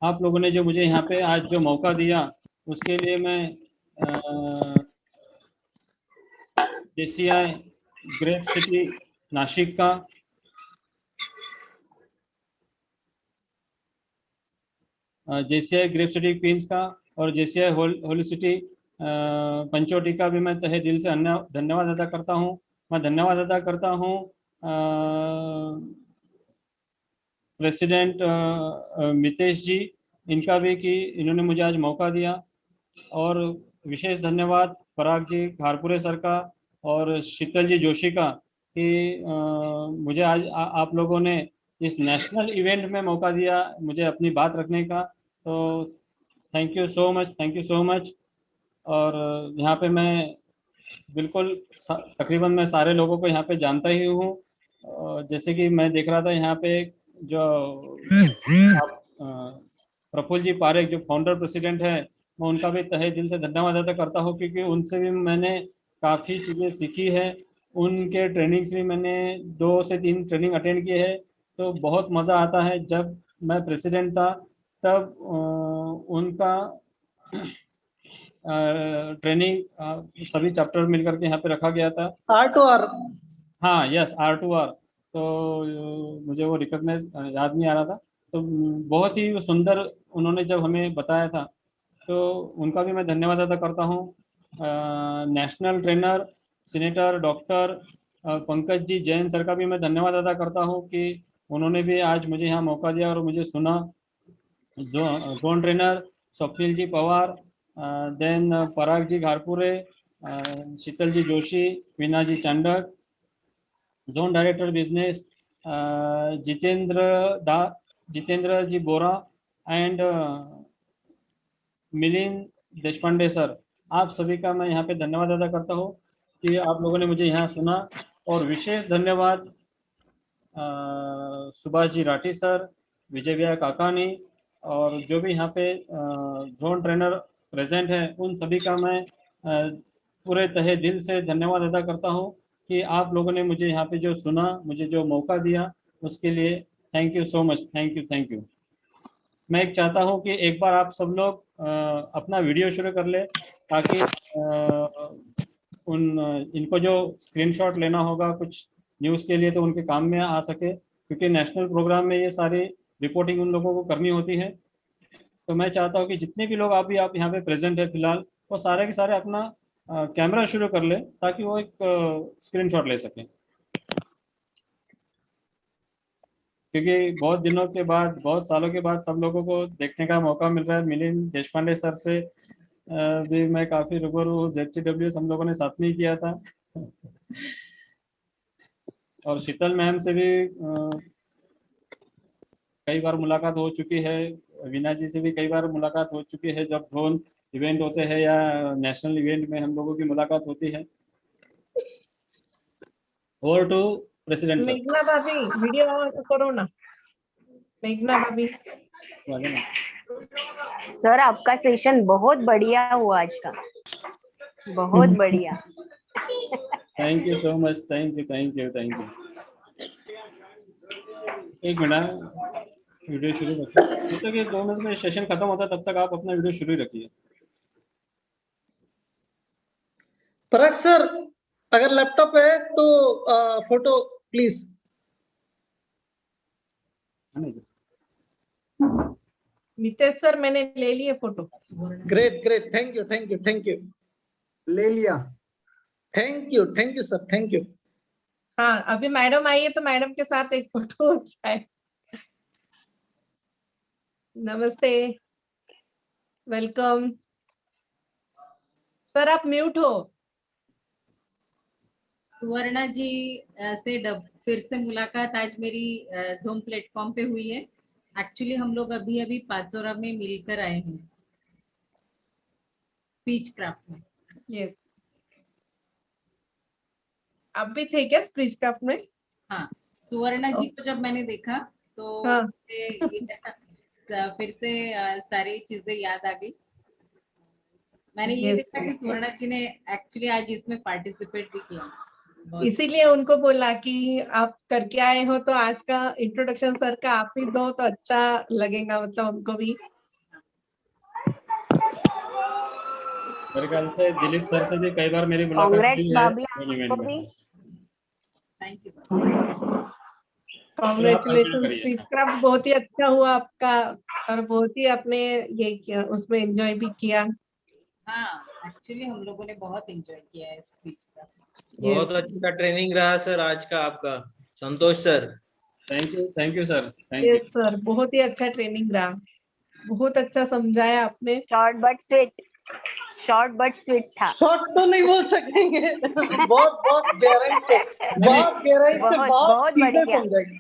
आप लोगों ने जो मुझे यहाँ पे आज जो मौका दिया उसके लिए मैं JCI ग्रेप सिटी नासिक का JCI ग्रेप सिटी क्वींस का और JCI होली सिटी पंचोटी का भी मैं तहे दिल से धन्यवाद अदा करता हूँ। मैं धन्यवाद अदा करता हूँ प्रेसिडेंट मितेश जी, इनका भी कि इन्होंने मुझे आज मौका दिया। और विशेष धन्यवाद पराग जी घारपुरे सर का और शीतल जी जोशी का कि मुझे आज आप लोगों ने इस नेशनल इवेंट में मौका दिया मुझे अपनी बात रखने का। तो thank you so much, thank you so much. और यहाँ पे मैं बिल्कुल तकरीबन मैं सारे लोगों को यहाँ पे जानता ही हूँ। जैसे कि मैं देख रहा था यहाँ पे जो प्रफुल्ल जी पारेख जो फाउंडर प्रेसिडेंट है, मैं उनका भी तहे दिल से धन्यवाद अदा करता हूँ क्योंकि उनसे भी मैंने काफ़ी चीज़ें सीखी है। उनके ट्रेनिंग्स भी मैंने 2 से 3 ट्रेनिंग अटेंड किए हैं। तो बहुत मज़ा आता है। जब मैं प्रेसिडेंट था तब उनका ट्रेनिंग सभी चैप्टर मिलकर के यहाँ पे रखा गया था। R2R। हाँ यस, R2R। तो मुझे वो रिकॉग्नाइज याद नहीं आ रहा था। तो बहुत ही सुंदर उन्होंने जब हमें बताया था, तो उनका भी मैं धन्यवाद अदा करता हूँ। National trainer senator doctor Pankaj ji Jain sir का भी मैं धन्यवाद अदा करता हूँ कि उन्होंने भी आज मुझे यहाँ मौका दिया और मुझे सुना। Zone trainer Swapnil ji Pawar, then Parag ji Gharpure, Sheetal ji Joshi, Veena ji Chandak, zone director business Jitendra ji Bora and Milind Deshpande sir, आप सभी का मैं यहाँ पे धन्यवाद अदा करता हूँ कि आप लोगों ने मुझे यहाँ सुना। और विशेष धन्यवाद सुभाष जी राठी सर, विजय भैया काकानी और जो भी यहाँ पे जोन ट्रेनर प्रेजेंट है, उन सभी का मैं पूरे तहे दिल से धन्यवाद अदा करता हूँ कि आप लोगों ने मुझे यहाँ पे जो सुना, मुझे जो मौका दिया, उसके लिए thank you so much. Thank you, thank you. मैं एक चाहता हूँ कि एक बार आप सब लोग अपना वीडियो शुरू कर ले ताकि इनको जो स्क्रीनशॉट लेना होगा कुछ न्यूज़ के लिए तो उनके काम में आ सके, क्योंकि नेशनल प्रोग्राम में ये सारी रिपोर्टिंग उन लोगों को करनी होती है। तो मैं चाहता हूँ कि जितने भी लोग आप यहाँ पे प्रेजेंट है फिलहाल, वो सारे के सारे अपना कैमरा शुरू कर ले ताकि वो एक स्क्रीनशॉट ले सकें, क्योंकि बहुत दिनों के बाद, बहुत सालों के बाद सब लोगों को देखने का मौका मिल रहा है। मिलिंद देशपांडे सर से भी मैं काफी रूबरू हूँ। ZCW हम लोगों ने साथ में किया था और शीतल मैम से भी कई बार मुलाकात हो चुकी है। वीना जी से भी कई बार मुलाकात हो चुकी है। जब जोन इवेंट होते हैं या नेशनल इवेंट में हम लोगों की मुलाकात होती है। Over to president sir. मेघना भाभी वीडियो ऑन करो ना। मेघना भाभी। सर आपका सेशन बहुत बढ़िया हुआ आज का, बहुत बढ़िया। Thank you so much, thank you, thank you, thank you. एक मिनट, वीडियो शुरू रखिए। जब तक ये 2 मिनट में सेशन खत्म होता है तब तक आप अपना वीडियो शुरू रखिए। पराग सर, अगर लैपटॉप है तो फोटो प्लीज। मितेश सर मैंने ले लिए photo. Great great, thank you, thank you, thank you. ले लिया। Thank you sir, thank you. हाँ अभी मैडम आई है तो मैडम के साथ एक फोटो हो जाए। नमस्ते, वेलकम। सर आप म्यूट हो। सुवर्णा जी से फिर से मुलाकात आज मेरी ज़ूम प्लेटफॉर्म पे हुई है। एक्चुअली हम लोग अभी अभी पाचोरा में मिलकर आए हैं स्पीच क्राफ्ट में। यस, आप भी थे क्या स्पीच क्राफ्ट में? हाँ, सुवर्णा जी को जब मैंने देखा तो हाँ। फिर से सारी चीजें याद आ गई। मैंने ये देखा कि सुवर्णा जी ने एक्चुअली आज इसमें पार्टिसिपेट भी किया, इसीलिए उनको बोला कि आप करके आए हो तो आज का इंट्रोडक्शन सर का आप ही दो तो अच्छा लगेगा, मतलब उनको भी। मेरे ख्याल से दिलीप सर से भी कई बार मेरी मुलाकात हुई है। Thank you. कॉन्ग्रेचुलेशन। करिए। स्पीच क्राफ्ट बहुत ही अच्छा हुआ आपका, और बहुत ही आपने ये किया, उसमें एंजॉय भी किया। हाँ, एक्चुअली हम लोगों ने बहुत एंजॉय किया है स्पीच का। बहुत अच्छा ट्रेनिंग रहा सर आज का आपका, Santosh sir. Thank you sir, thank you. Yes sir, बहुत ही अच्छा ट्रेनिंग रहा, बहुत अच्छा समझाया आपने। शॉर्ट बट स्वीट था। शॉर्ट तो नहीं बोल सकेंगे बहुत बहुत गहराई से बहुत बहुत बहुत चीजें बढ़िया। समझाई।